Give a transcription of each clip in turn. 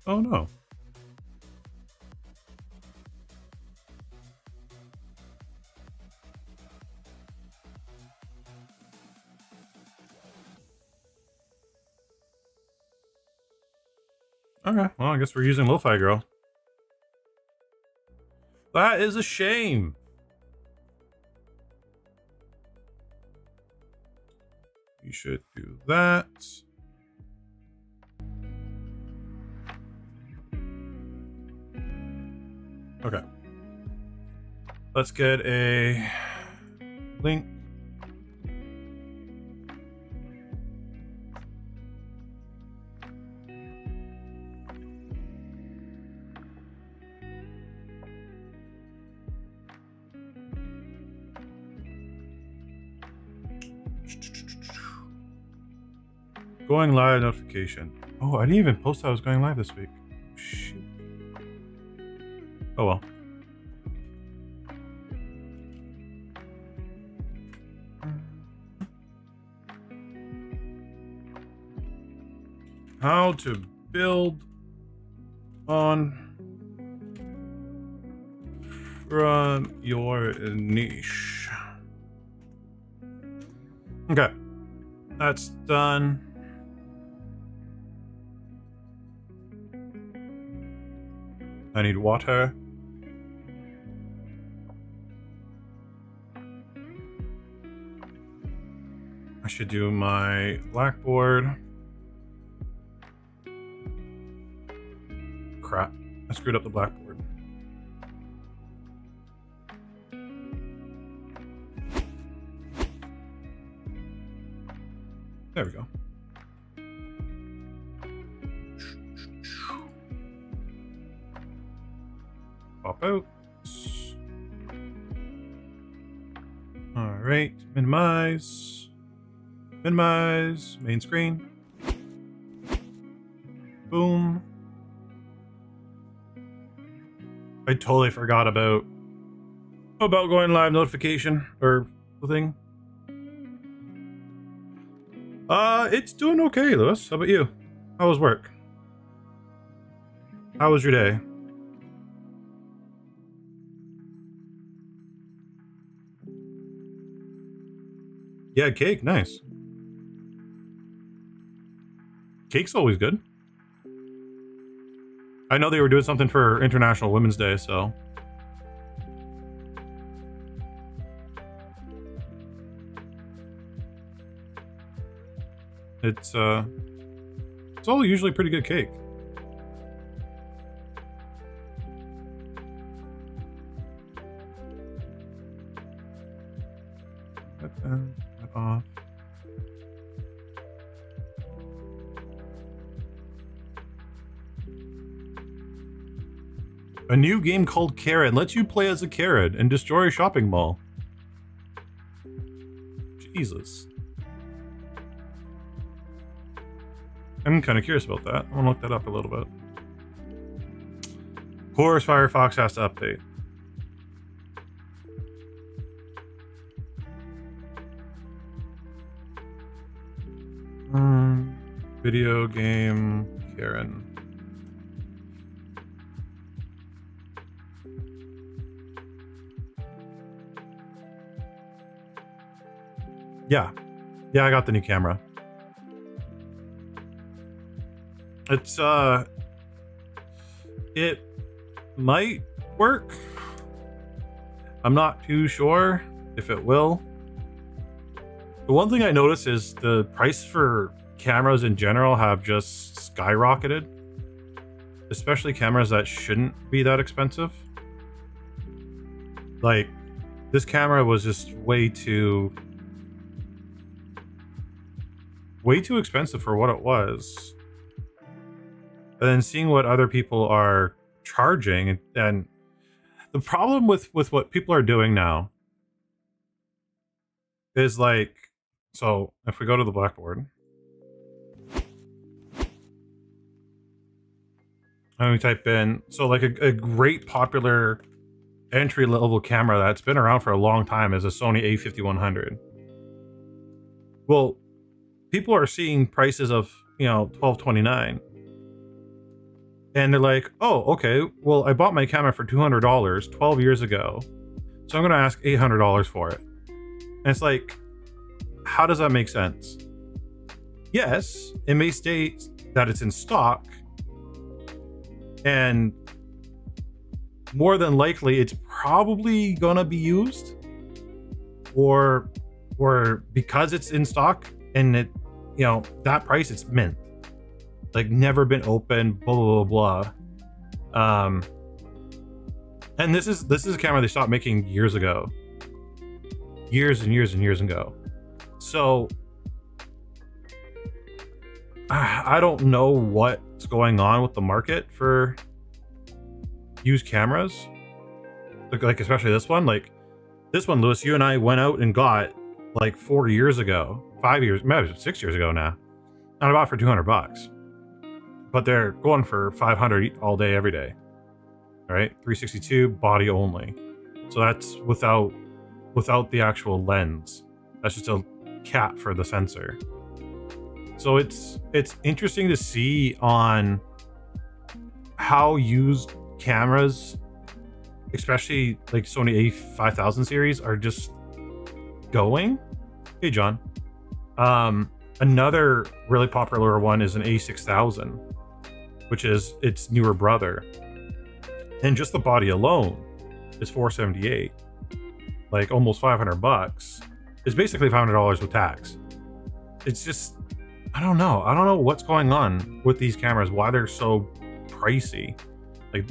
Oh no. Okay, well, I guess we're using Lo-Fi Girl. That is a shame. You should do that. Okay. Let's get a link. Going live notification. Oh, I didn't even post I was going live this week. Shoot. Oh well. How to build on from your niche. Okay, that's done. I need water. I should do my blackboard. Crap, I screwed up the blackboard. There we go. Pop out. All right, minimize. Minimize, main screen. Boom. I totally forgot about going live notification or the thing. It's doing okay, Lewis. How about you? How was work? How was your day? Yeah, cake, nice. Cake's always good. I know they were doing something for International Women's Day, so. It's all usually pretty good cake. That off. A new game called Karen lets you play as a Karen and destroy a shopping mall. Jesus. I'm kind of curious about that. I want to look that up a little bit. Of course, Firefox has to update. Video game Karen. Yeah, I got the new camera. It's it might work. I'm not too sure if it will. The one thing I noticed is the price for cameras in general have just skyrocketed, especially cameras that shouldn't be that expensive. Like, this camera was just way too expensive for what it was. And then seeing what other people are charging, and the problem with what people are doing now is like, so if we go to the blackboard and we type in, so like a great popular entry level camera that's been around for a long time is a Sony A5100. Well, people are seeing prices of, $1229. And they're like, oh, okay, well, I bought my camera for $200 12 years ago, so I'm going to ask $800 for it. And it's like, how does that make sense? Yes, it may state that it's in stock, and more than likely it's probably going to be used, or because it's in stock and it, you know, that price, it's mint, like never been opened, blah blah blah blah. And this is a camera they stopped making years ago, years and years and years ago. So I don't know what's going on with the market for used cameras, like especially this one. Like this one, Lewis, you and I went out and got like 4 years ago, 5 years, maybe 6 years ago now, and I bought for $200, but they're going for 500 all day, every day. All right, 362 body only, so that's without the actual lens. That's just a cap for the sensor. So it's interesting to see on how used cameras, especially like Sony A5000 series, are just going. Hey, John. Another really popular one is an A6000, which is its newer brother, and just the body alone is $478, like almost $500. It's basically $500 with tax. It's just, I don't know what's going on with these cameras, why they're so pricey, like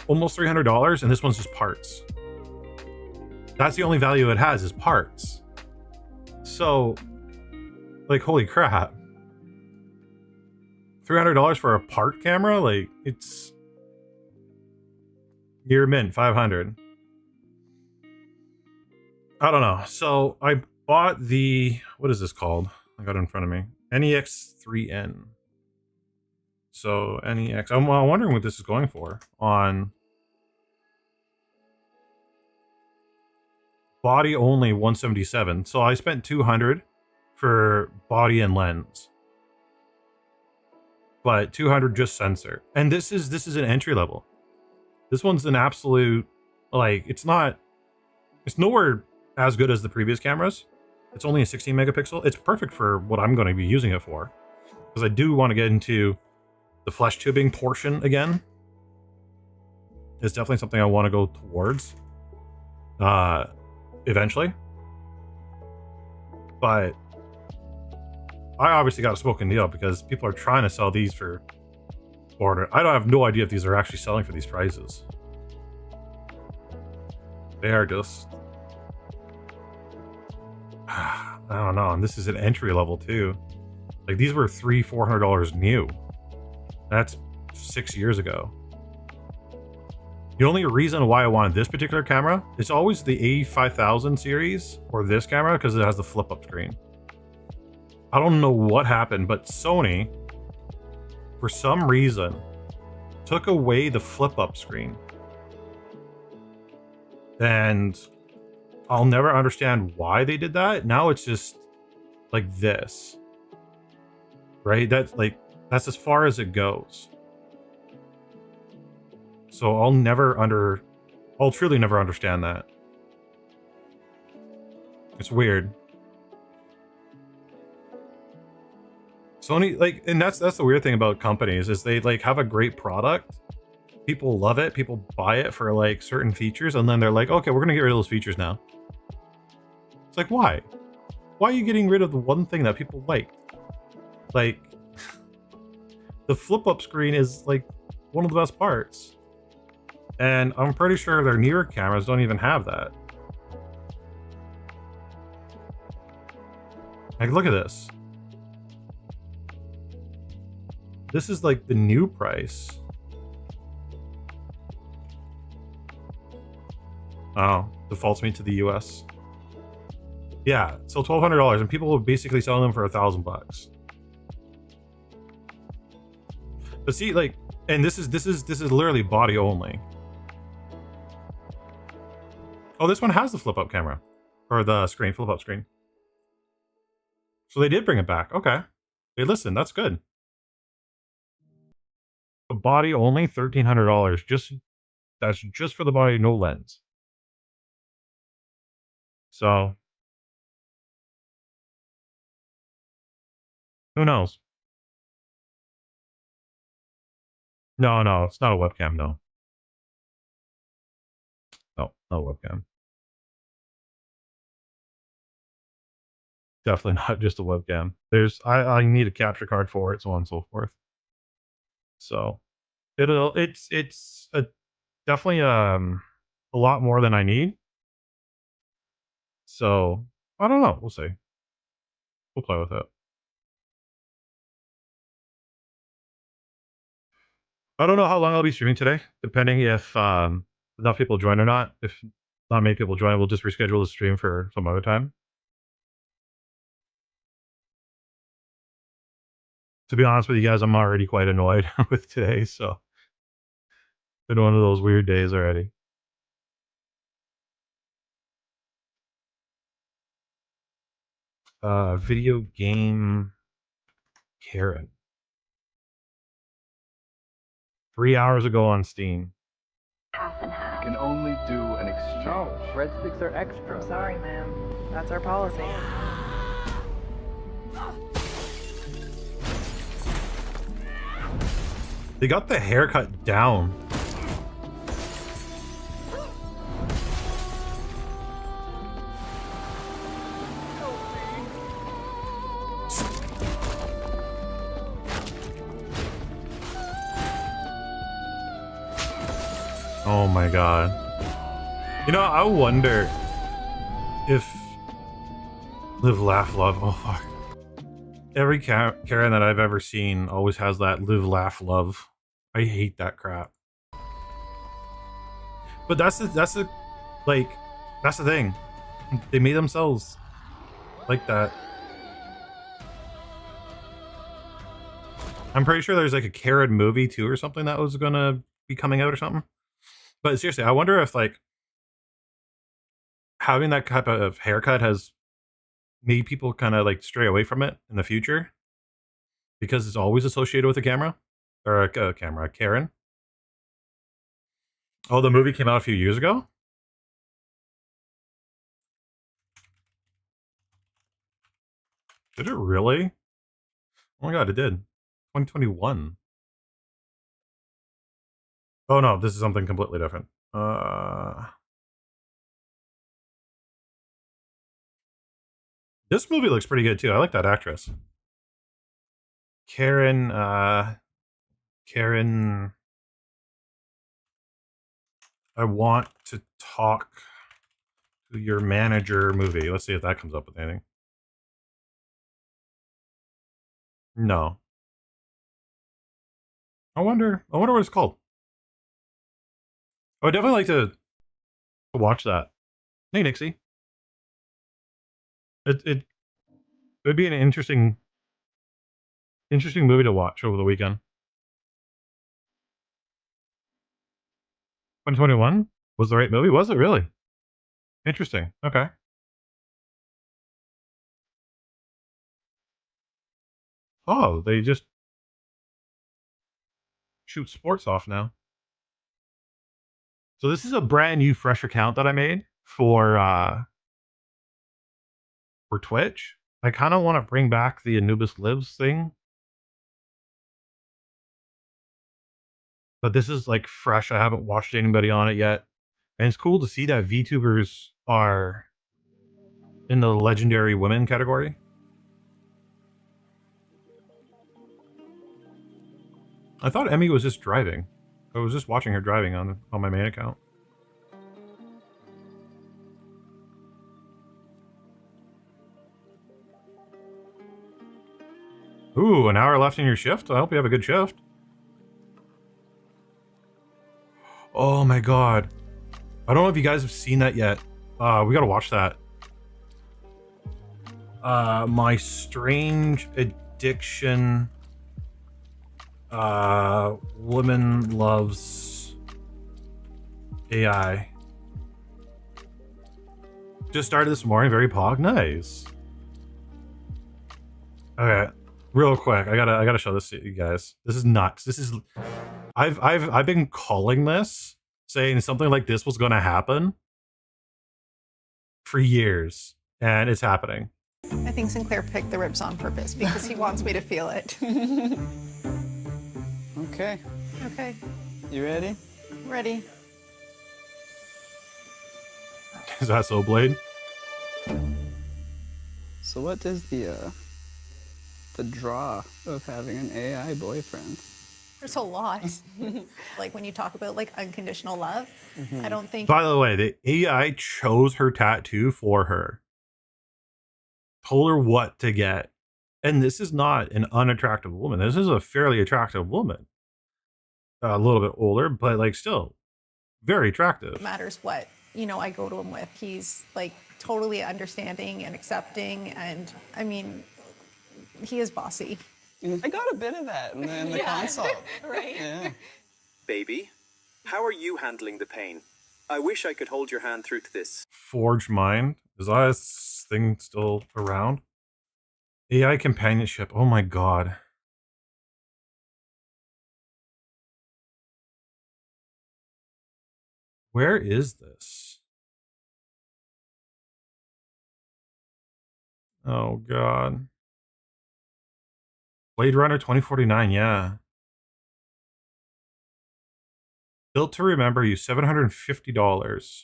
almost $300, and this one's just parts. That's the only value it has, is parts. So, like, holy crap, $300 for a part camera? Like, it's near mint, 500. I don't know. So I bought the, what is this called? I got it in front of me. NEX3N. So NEX, I'm wondering what this is going for on body only, 177. So I spent 200 for body and lens, but 200 just sensor. And this is an entry level. This one's an absolute, like, it's nowhere as good as the previous cameras. It's only a 16 megapixel. It's perfect for what I'm going to be using it for, because I do want to get into the flesh tubing portion again. It's definitely something I want to go towards eventually. But I obviously got a smoking deal, because people are trying to sell these for order. I don't have no idea if these are actually selling for these prices. They are just, I don't know. And this is an entry level too. Like, these were $300-400 new. That's 6 years ago. The only reason why I wanted this particular camera is always the A5000 series, or this camera, because it has the flip up screen. I don't know what happened, but Sony, for some reason, took away the flip up screen. And I'll never understand why they did that. Now it's just like this, right? That's as far as it goes. So I'll truly never understand that. It's weird. Sony, like, and that's the weird thing about companies, is they like have a great product, people love it, people buy it for like certain features, and then they're like, okay, we're gonna get rid of those features now. It's like, why are you getting rid of the one thing that people like? Like, the flip up screen is like one of the best parts, and I'm pretty sure their newer cameras don't even have that. Like, look at this. This is like the new price. Oh, defaults me to the US. Yeah, so $1,200, and people are basically selling them for $1,000. But see, like, and this is literally body only. Oh, this one has the flip up camera, or the screen, flip up screen. So they did bring it back. Okay, hey, listen, that's good. The body only $1,300. That's just for the body, no lens. So who knows? No, no, it's not a webcam. No, no, not a webcam. Definitely not just a webcam. I need a capture card for it, so on and so forth. So it's definitely a lot more than I need. So I don't know. We'll see. We'll play with it. I don't know how long I'll be streaming today, depending if enough people join or not. If not many people join, we'll just reschedule the stream for some other time. To be honest with you guys, I'm already quite annoyed with today, so been one of those weird days already. Video game Karen. 3 hours ago on Steam. Half and half. Can only do an exchange. No, breadsticks are extra. I'm sorry, ma'am. That's our policy. They got the haircut down. Oh my god. You know, I wonder if Live, Laugh, Love. Oh fuck. Every Karen that I've ever seen always has that Live, Laugh, Love. I hate that crap. But that's the thing. They made themselves like that. I'm pretty sure there's like a Karen movie too or something that was gonna be coming out or something. But seriously, I wonder if like having that type of haircut has made people kind of like stray away from it in the future because it's always associated with a camera or a Karen. Oh, the movie came out a few years ago. Did it really? Oh my god, it did. 2021. Oh no, this is something completely different. This movie looks pretty good too. I like that actress. Karen, I want to talk to your manager movie. Let's see if that comes up with anything. No. I wonder what it's called. I would definitely like to watch that. Hey, Nixie. It would be an interesting movie to watch over the weekend. 2021 was the right movie. Was it really? Interesting. Okay. Oh, they just shoot sports off now. So this is a brand new fresh account that I made for Twitch. I kind of want to bring back the Anubis Lives thing. But this is like fresh. I haven't watched anybody on it yet. And it's cool to see that VTubers are in the legendary women category. I thought Emmy was just driving. I was just watching her driving on my main account. Ooh, an hour left in your shift? I hope you have a good shift. Oh my god. I don't know if you guys have seen that yet. We gotta watch that. My Strange Addiction. Woman Loves AI. Just started this morning, very pog. Nice. Okay, real quick. I gotta show this to you guys. This is nuts. This is I've been calling this, saying something like this was going to happen for years, and it's happening. I think Sinclair picked the ribs on purpose because he wants me to feel it. Okay. Okay, You ready? ready. Is that so, Blade? So what does the draw of having an AI boyfriend? There's a lot. Like when you talk about like unconditional love, I don't think. By the way, the AI chose her tattoo for her. Told her what to get. And this is not an unattractive woman. This is a fairly attractive woman. A little bit older, but like still very attractive. Matters what, you know, I go to him with. He's like totally understanding and accepting, and I mean, he is bossy. I got a bit of that in the console. Right? Yeah. Baby, how are you handling the pain? I wish I could hold your hand through to this. Forge Mind. Is that thing still around? AI companionship. Oh my god. Where is this? Oh god. Blade Runner 2049, yeah. Built to remember you, $750.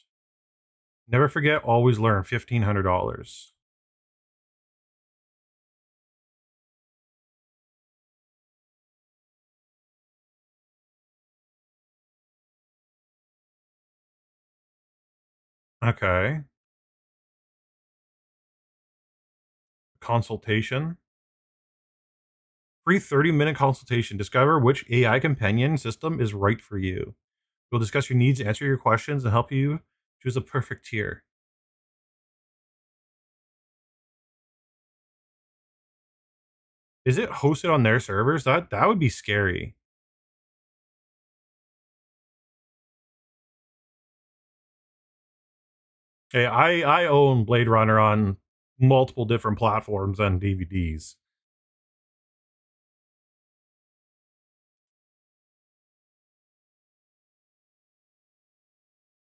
Never forget, always learn, $1,500. Okay. Consultation. Free 30-minute consultation. Discover which AI companion system is right for you. We'll discuss your needs, answer your questions, and help you choose a perfect tier. Is it hosted on their servers? That would be scary. Hey, I own Blade Runner on multiple different platforms and DVDs.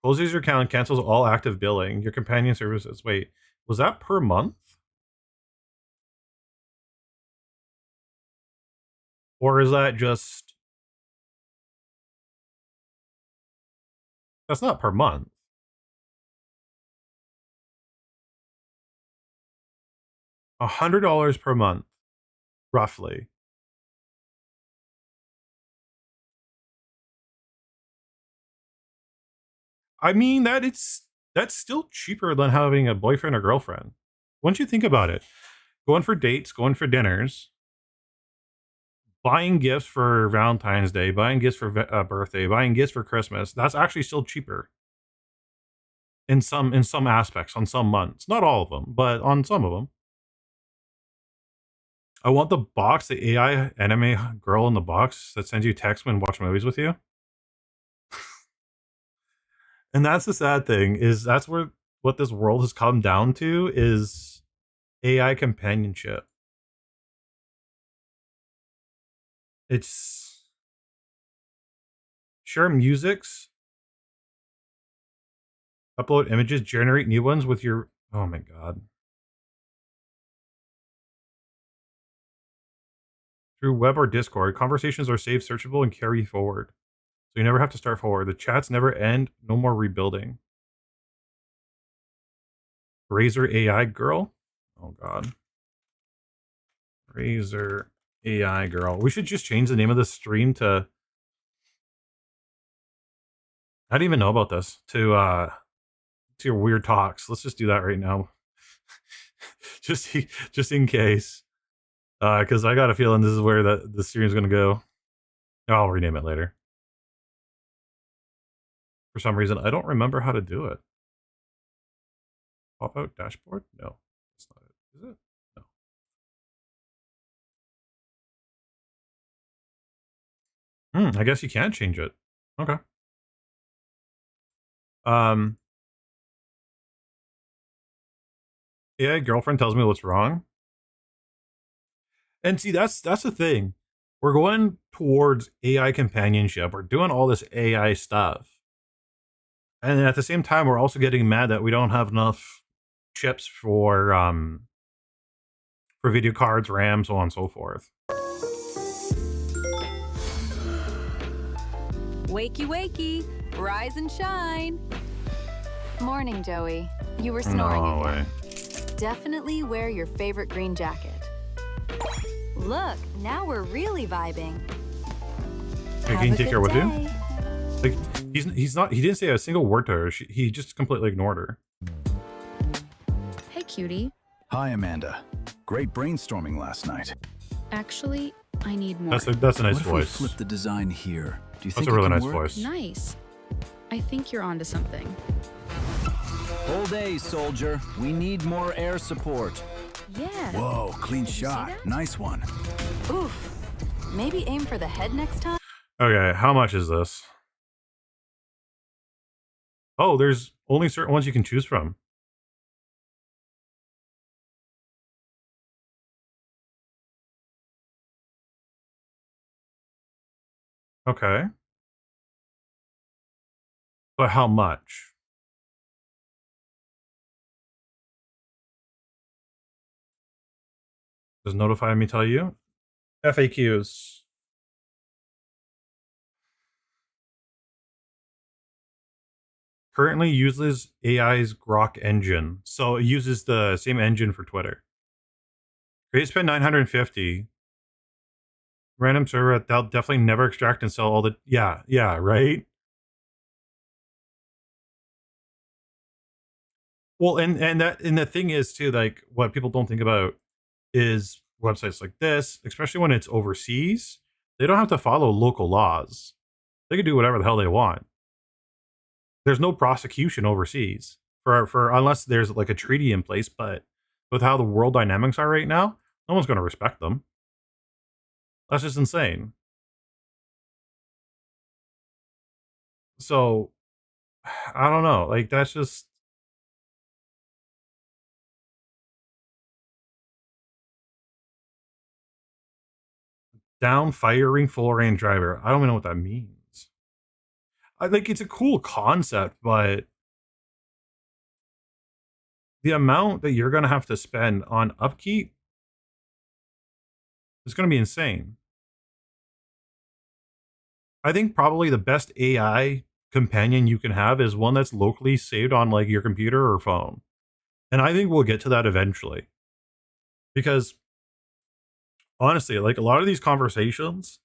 Closes your account, cancels all active billing. Your companion services. Wait, was that per month? Or is that just... That's not per month. $100 per month, roughly. I mean, that's still cheaper than having a boyfriend or girlfriend. Once you think about it, going for dates, going for dinners, buying gifts for Valentine's Day, buying gifts for birthday, buying gifts for Christmas, that's actually still cheaper in some aspects, on some months. Not all of them, but on some of them. I want the box, the AI anime girl in the box that sends you texts when watch movies with you. And that's the sad thing, is that's where what this world has come down to, is AI companionship. It's share musics, upload images, generate new ones with your... Oh my god. Through web or Discord, conversations are saved, searchable, and carry forward. So you never have to start forward. The chats never end, no more rebuilding. Razor AI girl? Oh god. Razor AI girl. We should just change the name of the stream to... I didn't even know about this. To your weird talks. Let's just do that right now. just in case. Because I got a feeling this is where the stream's going to go. I'll rename it later. For some reason, I don't remember how to do it. Pop out dashboard? No, that's not it. Is it? No. I guess you can change it. Okay. Yeah, girlfriend tells me what's wrong. And see, that's the thing. we're going towards AI companionship. We're doing all this AI stuff. And at the same time, we're also getting mad that we don't have enough chips for video cards, RAM, so on and so forth. Wakey, wakey, rise and shine. Morning, Joey. You were snoring No again. way. Definitely wear your favorite green jacket. Look, now we're really vibing. Hey, can you take her with you? Like, he didn't say a single word to her. He just completely ignored her. Hey, cutie. Hi, Amanda. Great brainstorming last night. Actually, I need more. That's a nice What if we voice. flip the design here? Do you That's think a really it can nice work? voice. Nice. I think you're onto something. Whole day, soldier. We need more air support. Yeah. Whoa, clean Did you see shot. that? Nice one. Oof. Maybe aim for the head next time? Okay, how much is this? Oh, there's only certain ones you can choose from. Okay. But how much? Does notify me tell you? FAQs. Currently uses AI's Grok engine. So it uses the same engine for Twitter. Create spend 950. Random server, they'll definitely never extract and sell all the yeah, right? Well, and the thing is too, like what people don't think about is websites like this, especially when it's overseas, they don't have to follow local laws. They can do whatever the hell they want. There's no prosecution overseas for unless there's like a treaty in place, but with how the world dynamics are right now, no one's going to respect them. That's just insane. So I don't know, like that's just down firing full range driver. I don't even know what that means. I think it's a cool concept, but the amount that you're going to have to spend on upkeep is going to be insane. I think probably the best AI companion you can have is one that's locally saved on like your computer or phone. And I think we'll get to that eventually. Because honestly, like a lot of these conversations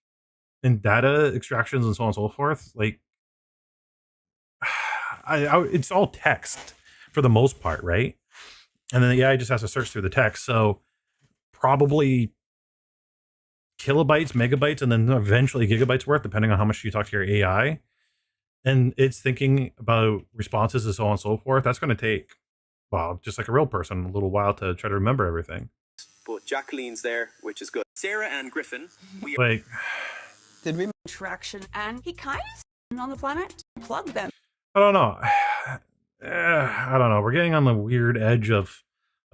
and data extractions and so on and so forth, like it's all text for the most part, right? And then the AI just has to search through the text. So probably kilobytes, megabytes, and then eventually gigabytes worth, depending on how much you talk to your AI. And it's thinking about responses and so on and so forth. That's going to take, well, just like a real person, a little while to try to remember everything. But Jacqueline's there, which is good. Sarah and Griffin, we are Like, Did we? Traction, and he kind of on the planet. Plug them. I don't know. I don't know. We're getting on the weird edge of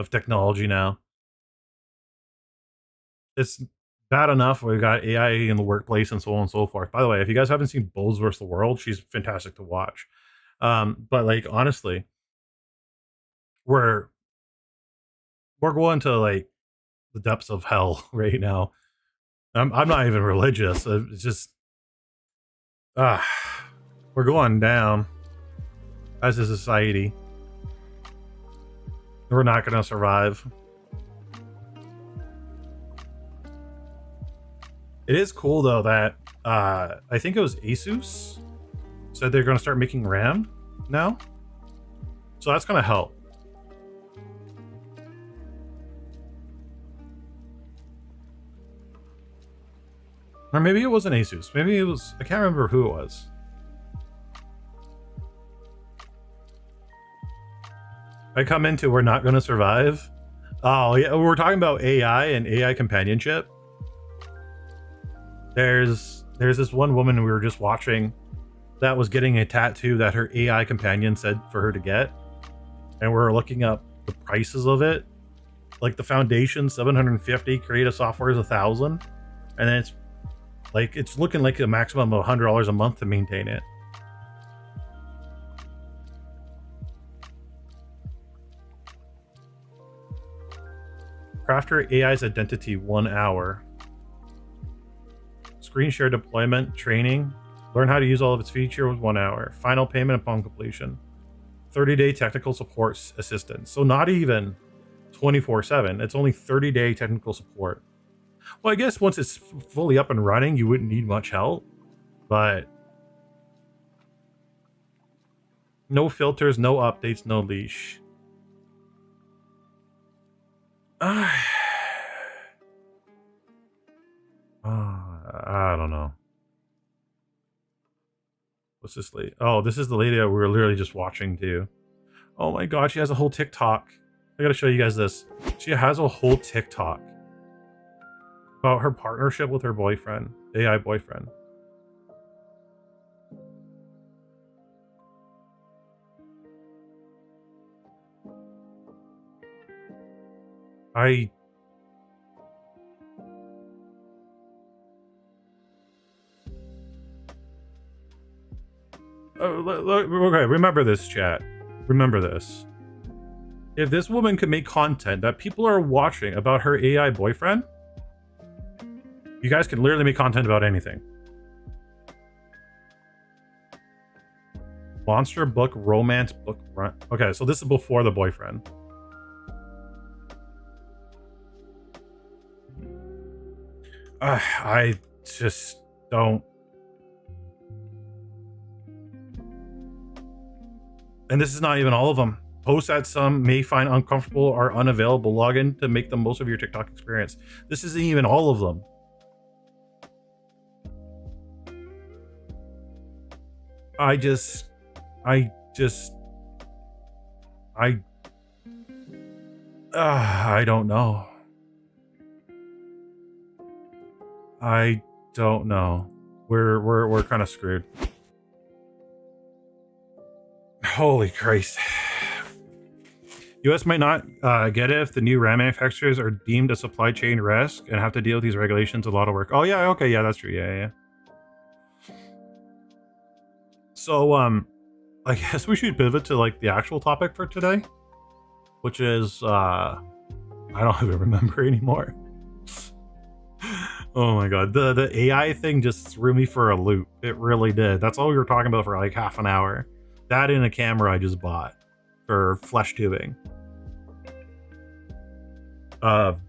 technology now. It's bad enough we've got AI in the workplace and so on and so forth. By the way, if you guys haven't seen Bulls vs. the World, she's fantastic to watch. But like honestly, we're going to like the depths of hell right now. I'm not even religious. It's just we're going down as a society. We're not going to survive. It is cool though that I think it was Asus said they're going to start making RAM now, so that's going to help. Or maybe it wasn't Asus. Maybe it was, I can't remember who it was. I come into we're not going to survive. Oh yeah, we're talking about AI and AI companionship. There's this one woman we were just watching that was getting a tattoo that her AI companion said for her to get, and we're looking up the prices of it. Like the foundation 750, creative software is 1,000, and then it's Like, it's looking like a maximum of $100 a month to maintain it. Crafter AI's identity, 1 hour. Screen share deployment, training. Learn how to use all of its features, 1 hour. Final payment upon completion. 30-day technical support assistance. So not even 24/7. It's only 30-day technical support. Well, I guess once it's fully up and running, you wouldn't need much help. But no filters, no updates, no leash. I don't know. What's this lady? Oh, this is the lady that we were literally just watching too. Oh my god, she has a whole TikTok. I gotta show you guys this. She has a whole TikTok about her partnership with her boyfriend, AI boyfriend. Okay, remember this, chat. Remember this. If this woman could make content that people are watching about her AI boyfriend, you guys can literally make content about anything. Monster book, romance book run. Okay, so this is before the boyfriend. I just don't. And this is not even all of them. Posts that some may find uncomfortable or unavailable. Log in to make the most of your TikTok experience. This isn't even all of them. I don't know. I don't know. We're kind of screwed. Holy Christ. US might not get it if the new RAM manufacturers are deemed a supply chain risk and have to deal with these regulations. A lot of work. Oh yeah, okay, yeah, that's true. Yeah. So I guess we should pivot to like the actual topic for today, which is I don't even remember anymore. Oh my god, the AI thing just threw me for a loop. It really did. That's all we were talking about for like half an hour. That and a camera I just bought for flesh tubing. Wow.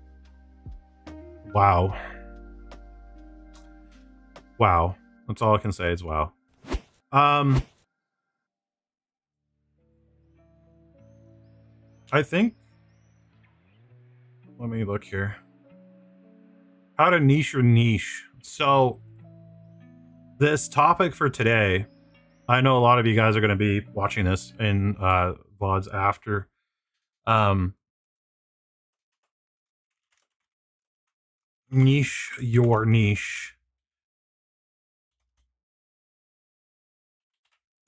Wow. That's all I can say is wow. I think, let me look here. How to niche your niche. So this topic for today, I know a lot of you guys are going to be watching this in VODs after. Niche your niche.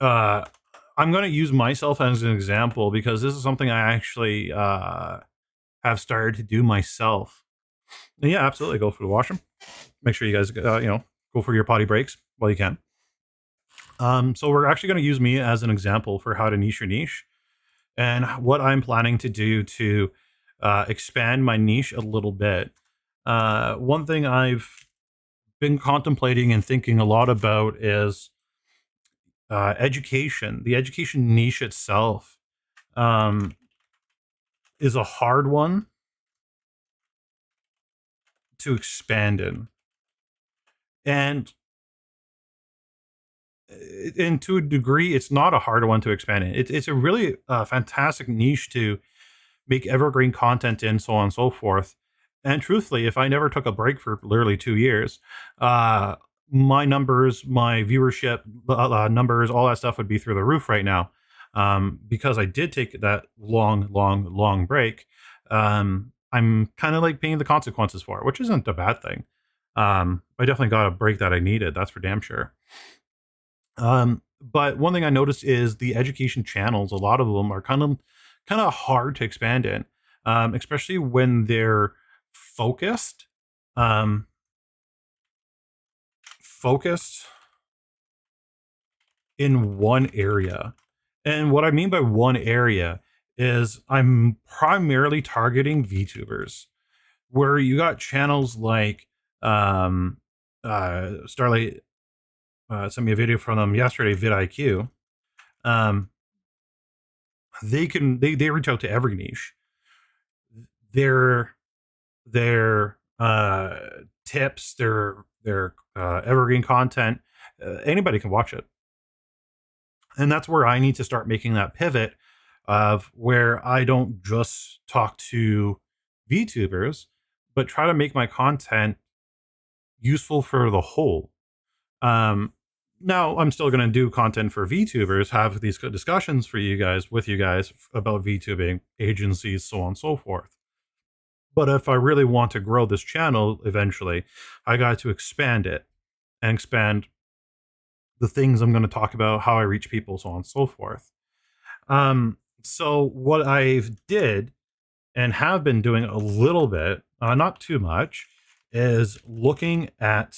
I'm going to use myself as an example because this is something I actually have started to do myself. And yeah, absolutely. Go for the washroom. Make sure you guys, go for your potty breaks while you can. So we're actually going to use me as an example for how to niche your niche and what I'm planning to do to expand my niche a little bit. One thing I've been contemplating and thinking a lot about is education. The education niche itself is a hard one to expand in. And to a degree, it's not a hard one to expand in. It's a really fantastic niche to make evergreen content in, so on and so forth. And truthfully, if I never took a break for literally 2 years, my numbers, my viewership numbers, all that stuff would be through the roof right now. Because I did take that long break. I'm kind of like paying the consequences for it, which isn't a bad thing. I definitely got a break that I needed. That's for damn sure. But one thing I noticed is the education channels, a lot of them are kind of hard to expand in, especially when they're focused. focused in one area. And what I mean by one area is I'm primarily targeting VTubers, where you got channels like Starlight sent me a video from them yesterday, vidIQ. They reach out to every niche. Their tips, their evergreen content, anybody can watch it. And that's where I need to start making that pivot of where I don't just talk to VTubers, but try to make my content useful for the whole. Now I'm still going to do content for VTubers, have these good discussions for you guys, with you guys about VTubing, agencies, so on and so forth. But if I really want to grow this channel eventually, I got to expand it and expand the things I'm going to talk about, how I reach people, so on and so forth. So what I've did and have been doing a little bit, not too much, is looking at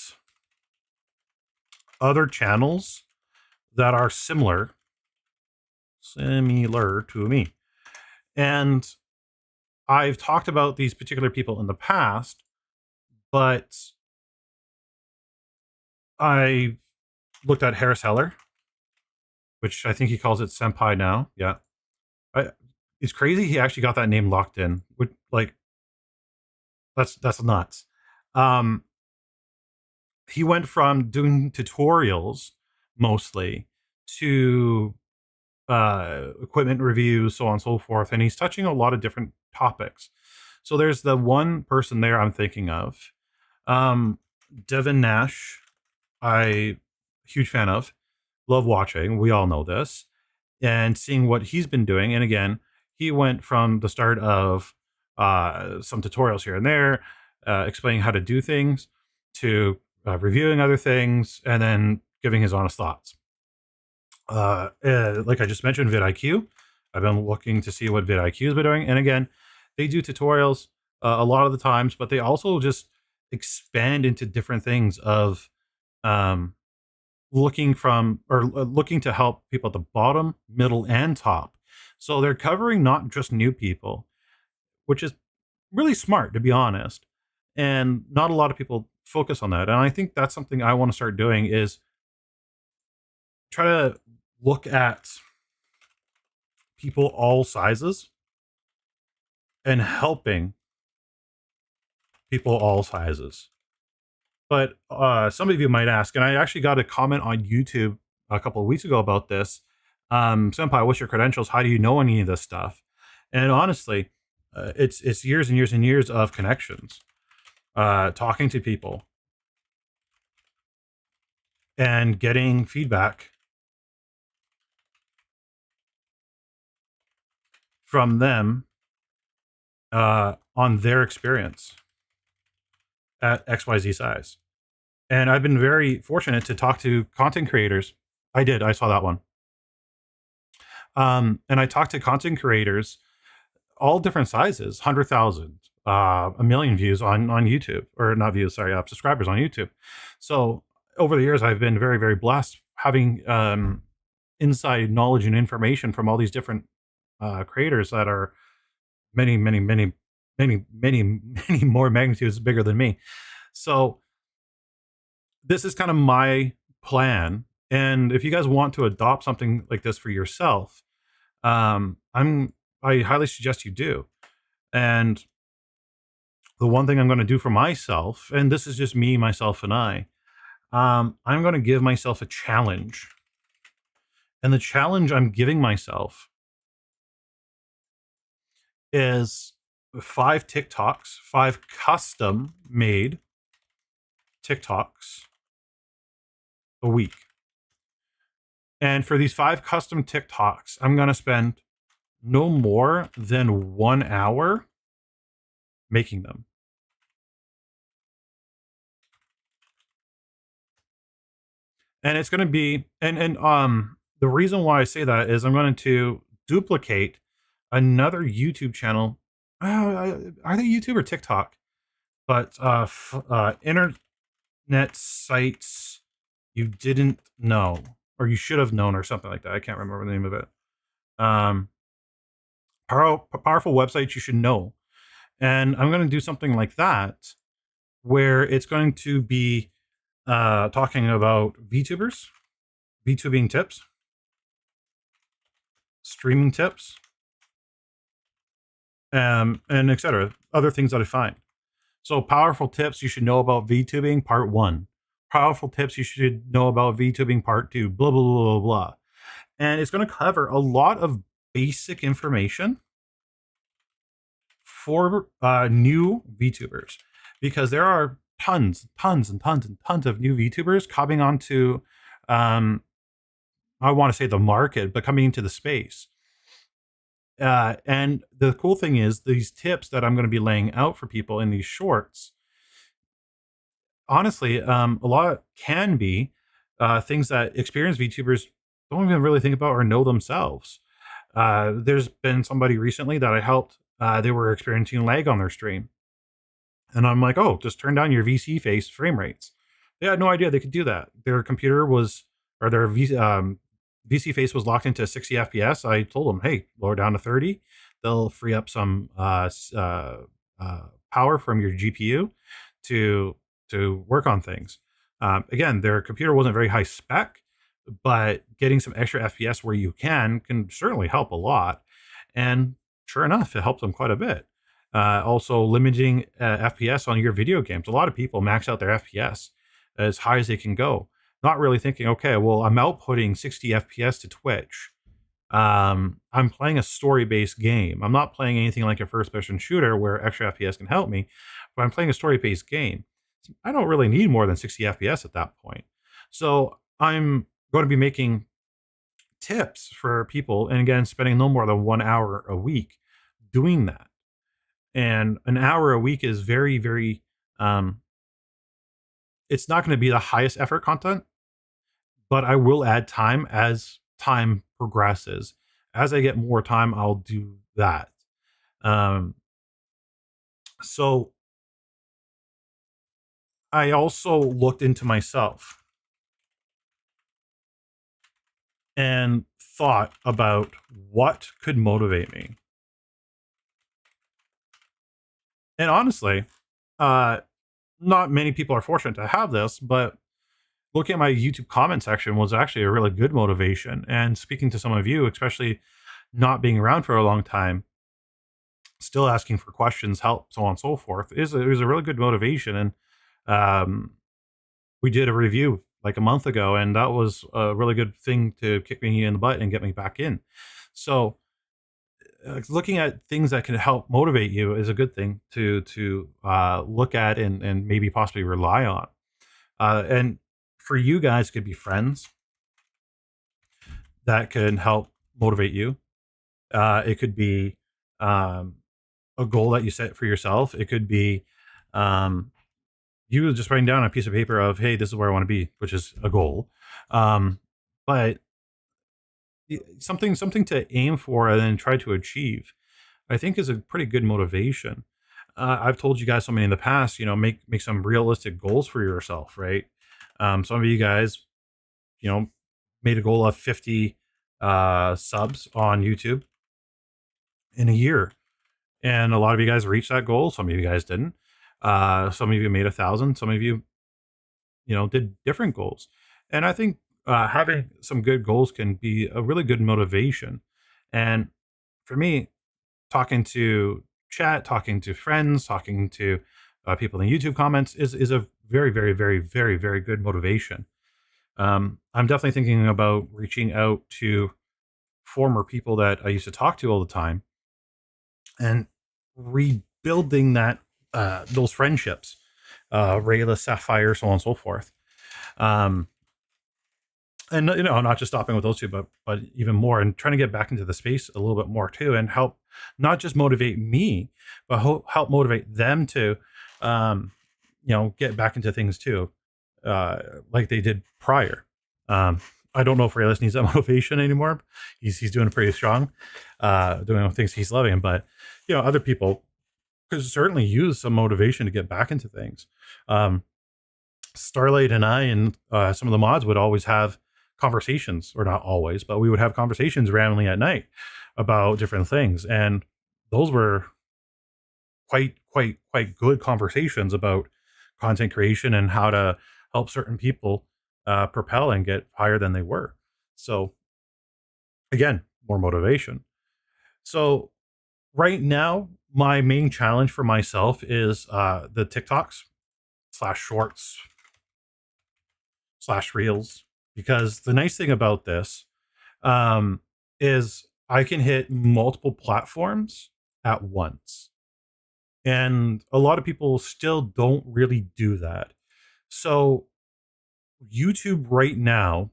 other channels that are similar to me. And I've talked about these particular people in the past, but I looked at Harris Heller, which I think he calls it Senpai now. Yeah. It's crazy he actually got that name locked in. Like, that's nuts. He went from doing tutorials mostly to equipment reviews, so on and so forth, and he's touching a lot of different topics. So there's the one person there I'm thinking of. Devin Nash, huge fan of, love watching. We all know this, and seeing what he's been doing. And again, he went from the start of some tutorials here and there, explaining how to do things, to reviewing other things, and then giving his honest thoughts. Like I just mentioned, vidIQ. I've been looking to see what vidIQ's been doing, and again, they do tutorials a lot of the times, but they also just expand into different things of looking to help people at the bottom, middle, and top. So they're covering not just new people, which is really smart, to be honest. And not a lot of people focus on that. And I think that's something I want to start doing, is try to look at people all sizes and helping people all sizes. But some of you might ask, and I actually got a comment on YouTube a couple of weeks ago about this. Senpai, what's your credentials? How do you know any of this stuff? And honestly, it's years and years and years of connections, talking to people, and getting feedback from them on their experience at XYZ size. And I've been very fortunate to talk to content creators. I saw that one. And I talked to content creators, all different sizes, 100,000, a million views on YouTube, or not views, sorry, subscribers on YouTube. So over the years, I've been very, very blessed having inside knowledge and information from all these different creators that are many, many, many, many, many, many more magnitudes bigger than me. So this is kind of my plan. And if you guys want to adopt something like this for yourself, I highly suggest you do. And the one thing I'm going to do for myself, and this is just me, myself, and I'm going to give myself a challenge. And the challenge I'm giving myself is 5 TikToks, 5 custom made TikToks a week. And for these 5 custom TikToks, I'm going to spend no more than 1 hour making them. And it's going to be, and the reason why I say that is I'm going to duplicate another YouTube channel. Are they YouTube or TikTok? But internet sites you didn't know, or you should have known, or something like that. I can't remember the name of it. Powerful websites you should know. And I'm going to do something like that, where it's going to be talking about VTubers, VTubing tips, streaming tips, and etc. Other things that I find. So powerful tips you should know about VTubing, part 1. Powerful tips you should know about VTubing, part 2. Blah, blah, blah, blah, blah. And it's going to cover a lot of basic information for new VTubers, because there are tons of new VTubers coming onto, I want to say the market, but coming into the space. And the cool thing is, these tips that I'm going to be laying out for people in these shorts, honestly, a lot can be things that experienced VTubers don't even really think about or know themselves. There's been somebody recently that I helped. They were experiencing lag on their stream. And I'm like, oh, just turn down your VC face frame rates. They had no idea they could do that. Their computer was, or their VC face was locked into 60 FPS. I told them, hey, lower down to 30. They'll free up some power from your GPU to work on things. Again, their computer wasn't very high spec, but getting some extra FPS where you can certainly help a lot. And sure enough, it helped them quite a bit. Also, limiting FPS on your video games. A lot of people max out their FPS as high as they can go, not really thinking, okay, well, I'm outputting 60 FPS to Twitch. I'm playing a story-based game. I'm not playing anything like a first-person shooter where extra FPS can help me, but I'm playing a story-based game. I don't really need more than 60 FPS at that point. So I'm going to be making tips for people, and again, spending no more than 1 hour a week doing that. And an hour a week is very, very, it's not going to be the highest effort content, but I will add time as time progresses. As I get more time, I'll do that. So I also looked into myself and thought about what could motivate me. And honestly, not many people are fortunate to have this, but looking at my YouTube comment section was actually a really good motivation. And speaking to some of you, especially not being around for a long time, still asking for questions, help, so on and so forth, is a really good motivation. And we did a review like a month ago, and that was a really good thing to kick me in the butt and get me back in. So looking at things that can help motivate you is a good thing to look at and maybe possibly rely on. And for you guys, it could be friends that can help motivate you. It could be a goal that you set for yourself. It could be you just writing down a piece of paper of, hey, this is where I want to be, which is a goal. But something to aim for and then try to achieve, I think, is a pretty good motivation. I've told you guys so many in the past, make some realistic goals for yourself, right? Some of you guys, made a goal of 50 subs on YouTube in a year. And a lot of you guys reached that goal. Some of you guys didn't. Some of you made 1,000. Some of you, did different goals. And I think having some good goals can be a really good motivation. And for me, talking to chat, talking to friends, talking to people in YouTube comments is a very, very, very, very, very good motivation. I'm definitely thinking about reaching out to former people that I used to talk to all the time and rebuilding those friendships, Rayla, Sapphire, so on and so forth. And not just stopping with those two, but even more, and trying to get back into the space a little bit more too, and help not just motivate me, but help motivate them to, get back into things too, like they did prior. I don't know if Raylis needs that motivation anymore. He's doing pretty strong, doing things he's loving, but other people could certainly use some motivation to get back into things. Starlight and I and some of the mods would always have conversations, or not always, but we would have conversations randomly at night about different things, and those were quite good conversations about content creation and how to help certain people propel and get higher than they were. So again, more motivation. So right now, my main challenge for myself is the TikToks slash shorts slash reels, because the nice thing about this is I can hit multiple platforms at once. And a lot of people still don't really do that. So YouTube right now,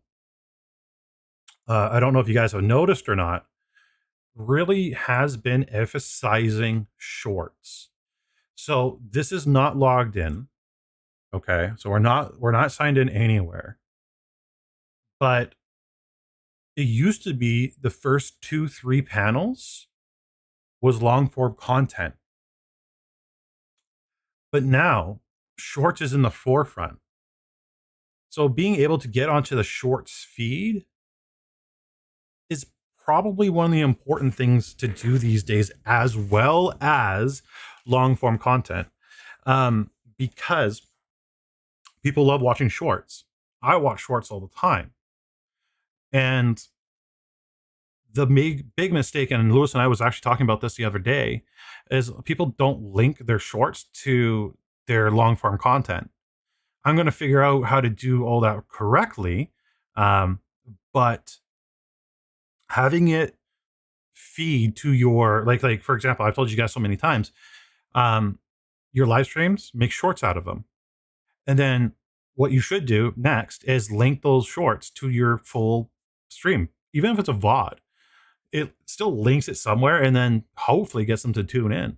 I don't know if you guys have noticed or not, really has been emphasizing shorts. So this is not logged in. Okay. So we're not signed in anywhere. But it used to be the first 2-3 panels was long form content. But now shorts is in the forefront. So being able to get onto the shorts feed is probably one of the important things to do these days, as well as long form content, because people love watching shorts. I watch shorts all the time. And the big mistake, and Lewis and I was actually talking about this the other day, is people don't link their shorts to their long form content. I'm going to figure out how to do all that correctly. But having it feed to your, like for example, I've told you guys so many times, your live streams, make shorts out of them. And then what you should do next is link those shorts to your full stream. Even if it's a VOD, it still links it somewhere and then hopefully gets them to tune in.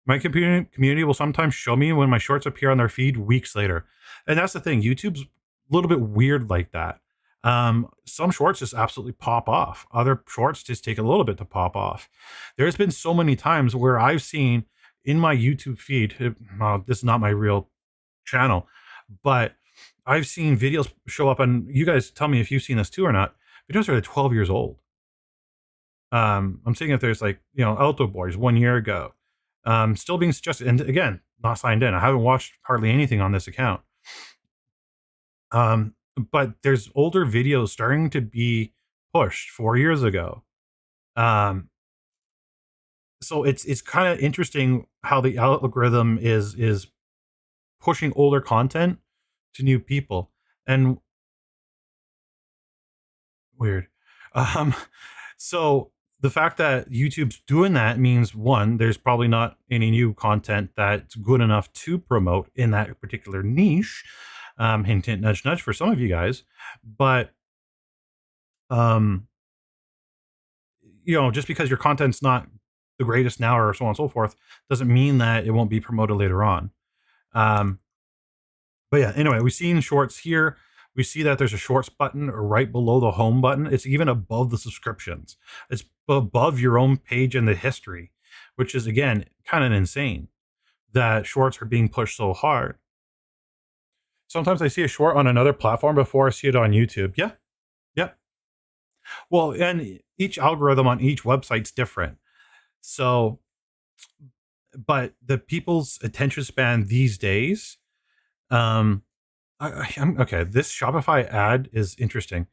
My community will sometimes show me when my shorts appear on their feed weeks later. And that's the thing. YouTube's a little bit weird like that. Some shorts just absolutely pop off. Other shorts just take a little bit to pop off. There's been so many times where I've seen in my YouTube feed, this is not my real channel, but I've seen videos show up, and you guys tell me if you've seen this too or not. Videos are 12 years old. I'm seeing if there's Alto Boys 1 year ago, still being suggested, and again, not signed in. I haven't watched hardly anything on this account. But there's older videos starting to be pushed 4 years ago. So it's kind of interesting how the algorithm is pushing older content to new people, and weird. So the fact that YouTube's doing that means, one, there's probably not any new content that's good enough to promote in that particular niche. Hint, hint, nudge, nudge for some of you guys. But, just because your content's not the greatest now or so on and so forth, doesn't mean that it won't be promoted later on. But yeah, anyway, we've seen shorts here. We see that there's a shorts button right below the home button. It's even above the subscriptions. It's above your own page in the history, which is, again, kind of insane that shorts are being pushed so hard. Sometimes I see a short on another platform before I see it on YouTube. Yeah. Yep. Well, and each algorithm on each website's different. So, but the people's attention span these days, I'm okay. This Shopify ad is interesting.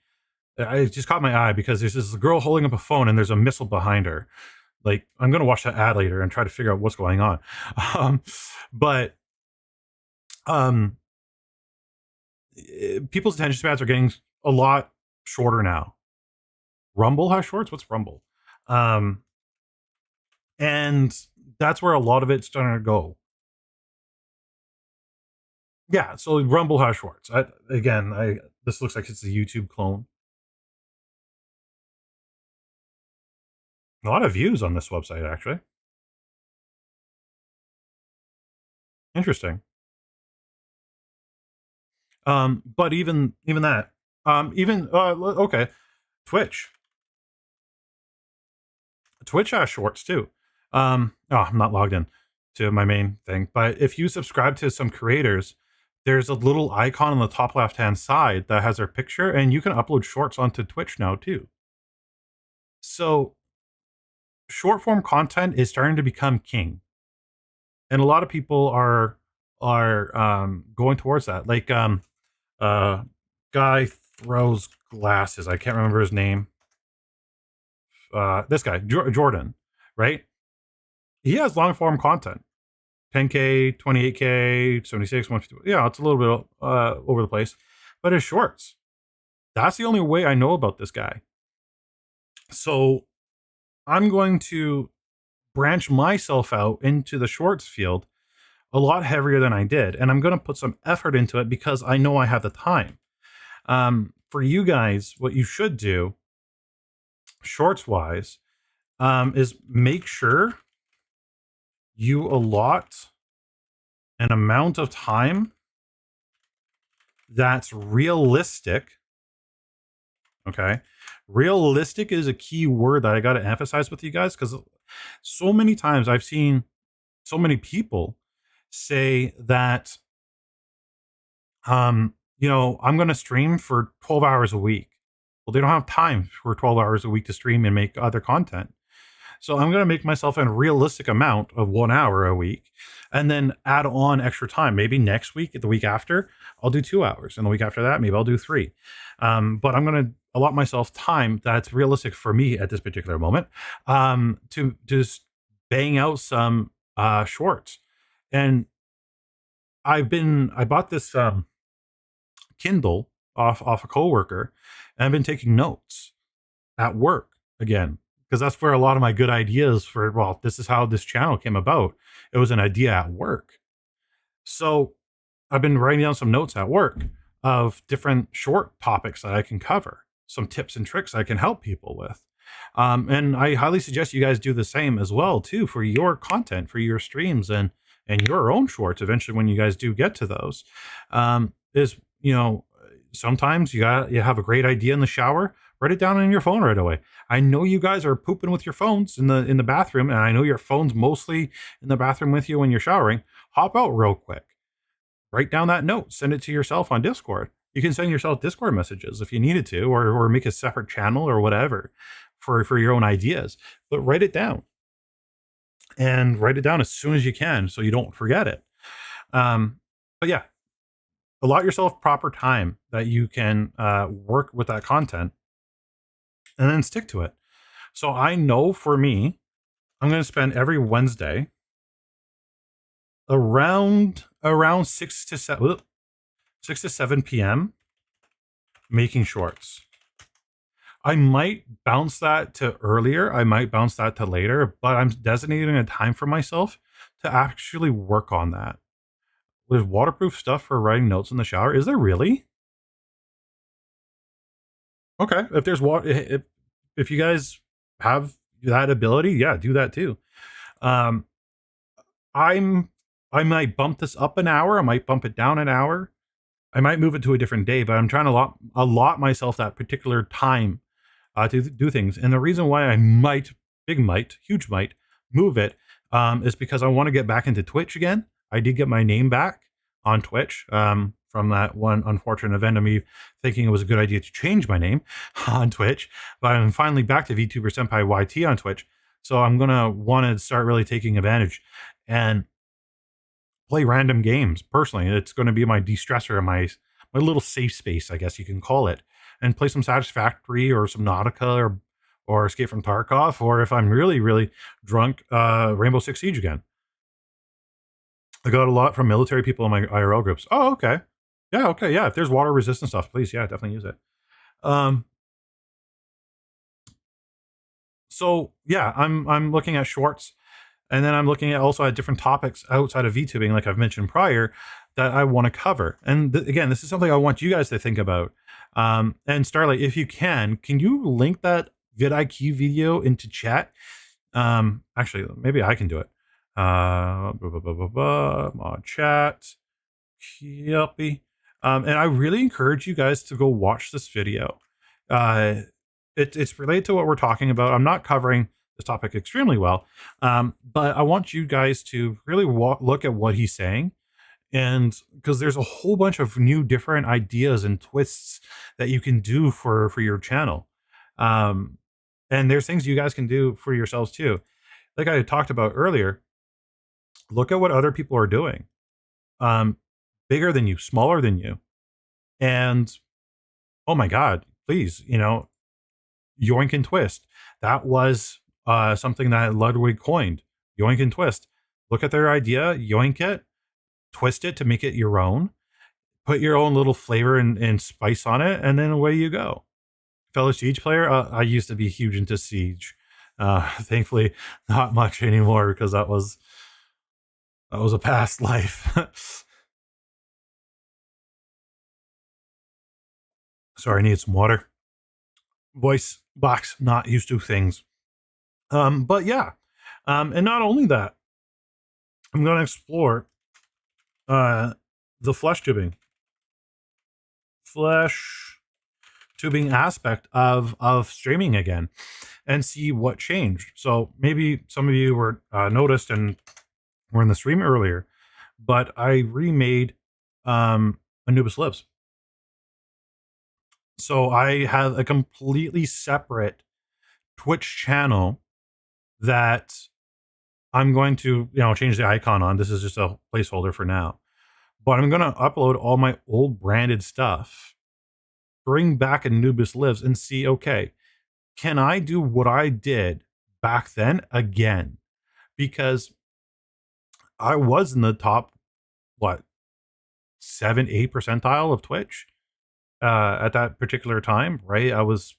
It just caught my eye because there's this girl holding up a phone and there's a missile behind her. Like, I'm going to watch that ad later and try to figure out what's going on. People's attention spans are getting a lot shorter now. Rumble has shorts. What's Rumble? And that's where a lot of it's starting to go. Yeah, so Rumble has shorts. This looks like it's a YouTube clone. A lot of views on this website, actually. Interesting. But even that, okay, Twitch has shorts too. I'm not logged in to my main thing, but if you subscribe to some creators, there's a little icon on the top left-hand side that has their picture, and you can upload shorts onto Twitch now too. So short form content is starting to become king, and a lot of people are going towards that. Like guy throws glasses. I can't remember his name. This guy Jordan, right? He has long form content. 10K, 28K, 76, 150. Yeah, it's a little bit over the place. But his shorts, that's the only way I know about this guy. So I'm going to branch myself out into the shorts field a lot heavier than I did. And I'm going to put some effort into it because I know I have the time. For you guys, what you should do, shorts-wise, is make sure you allot an amount of time that's realistic. Okay. Realistic is a key word that I got to emphasize with you guys, because so many times I've seen so many people say that, you know, I'm going to stream for 12 hours a week. Well, they don't have time for 12 hours a week to stream and make other content. So I'm going to make myself a realistic amount of 1 hour a week and then add on extra time. Maybe next week, the week after, I'll do 2 hours. And the week after that, maybe I'll do 3. But I'm going to allot myself time that's realistic for me at this particular moment, to just bang out some shorts. And I bought this Kindle off a coworker, and I've been taking notes at work again, because that's where a lot of my good ideas for, well, this is how this channel came about. It was an idea at work. So I've been writing down some notes at work of different short topics that I can cover, some tips and tricks I can help people with. And I highly suggest you guys do the same as well too, for your content, for your streams and your own shorts eventually when you guys do get to those. Is, you know, sometimes you have a great idea in the shower, write it down on your phone right away. I know you guys are pooping with your phones in the bathroom, and I know your phone's mostly in the bathroom with you when you're showering. Hop out real quick, write down that note, send it to yourself on Discord. You can send yourself Discord messages if you needed to, or make a separate channel or whatever for your own ideas. But write it down, and write it down as soon as you can so you don't forget it. But yeah, allot yourself proper time that you can work with that content, and then stick to it. So I know for me, I'm going to spend every Wednesday around 6 to 7 p.m. making shorts. I might bounce that to earlier. I might bounce that to later, but I'm designating a time for myself to actually work on that. There's waterproof stuff for writing notes in the shower. Is there really? Okay. If there's water, if you guys have that ability, yeah, do that too. I might bump this up an hour. I might bump it down an hour. I might move it to a different day, but I'm trying to allot myself that particular time to do things. And the reason why I might, huge might, move it is because I want to get back into Twitch again. I did get my name back on Twitch from that one unfortunate event of me thinking it was a good idea to change my name on Twitch. But I'm finally back to VTuber Senpai YT on Twitch. So I'm going to want to start really taking advantage and play random games. Personally, it's going to be my de-stressor, my little safe space, I guess you can call it, and play some Satisfactory or some Nautica or Escape from Tarkov, or if I'm really, really drunk, Rainbow Six Siege again. I got a lot from military people in my IRL groups. Oh, okay. Yeah, okay, yeah. If there's water resistant stuff, please, yeah, definitely use it. So yeah, I'm looking at shorts, and then I'm looking at also at different topics outside of VTubing, like I've mentioned prior, that I want to cover. And again, this is something I want you guys to think about. And Starlight, if you can you link that vidIQ video into chat? Actually, maybe I can do it. Mod chat. Yuppie. And I really encourage you guys to go watch this video. It's related to what we're talking about. I'm not covering this topic extremely well, but I want you guys to really look at what he's saying And because there's a whole bunch of new different ideas and twists that you can do for your channel. Um, and there's things you guys can do for yourselves too. Like I talked about earlier, look at what other people are doing. Bigger than you, smaller than you. And oh my God, please, yoink and twist. That was something that Ludwig coined. Yoink and twist. Look at their idea, yoink it, twist it to make it your own, put your own little flavor and spice on it, and then away you go. Fellow Siege player, I used to be huge into Siege. Thankfully, not much anymore because that was a past life. Sorry, I need some water. Voice box, not used to things. But yeah, and not only that, I'm going to explore the flesh tubing aspect of streaming again, and see what changed. So maybe some of you were noticed and were in the stream earlier, but I remade Anubis Lives. So I have a completely separate Twitch channel that I'm going to, change the icon on. This is just a placeholder for now. But I'm going to upload all my old branded stuff, bring back Anubis Lives, and see, okay, can I do what I did back then again? Because I was in the top, 7-8 percentile of Twitch at that particular time, right? I was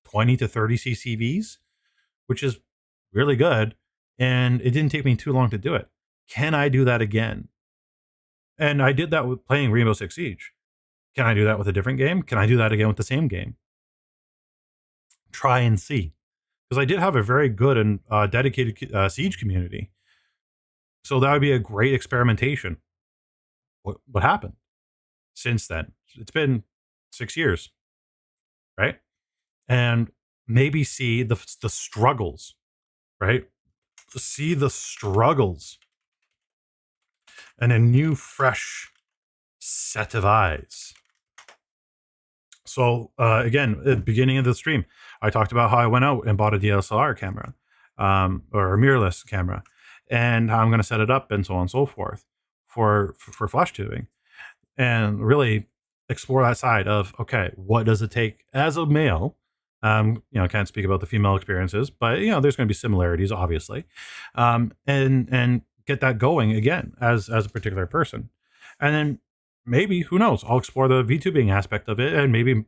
20 to 30 CCVs, which is really good. And it didn't take me too long to do it. Can I do that again? And I did that with playing Rainbow Six Siege. Can I do that with a different game? Can I do that again with the same game? Try and see. Because I did have a very good and dedicated Siege community. So that would be a great experimentation. What happened since then? It's been 6 years, right? And maybe see the struggles, right? See the struggles and a new, fresh set of eyes. So again, at the beginning of the stream, I talked about how I went out and bought a DSLR camera or a mirrorless camera, and how I'm going to set it up and so on and so forth for flash tubing, and really explore that side of, okay, what does it take as a male? I can't speak about the female experiences, but there's going to be similarities, obviously, and get that going again as a particular person, and then maybe, who knows, I'll explore the VTubing aspect of it, and maybe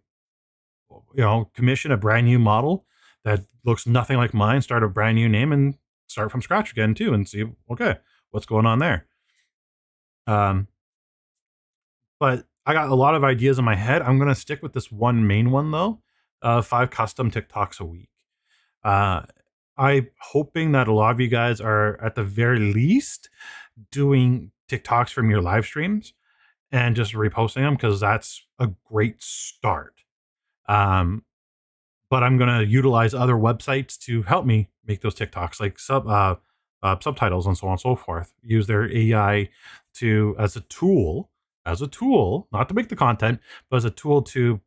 commission a brand new model that looks nothing like mine, start a brand new name, and start from scratch again too, and see, okay, what's going on there. But I got a lot of ideas in my head. I'm going to stick with this one main one, though, 5 custom TikToks a week. I'm hoping that a lot of you guys are, at the very least, doing TikToks from your live streams and just reposting them, because that's a great start. But I'm going to utilize other websites to help me make those TikToks, like subtitles and so on and so forth. Use their AI as a tool, not to make the content, but as a tool to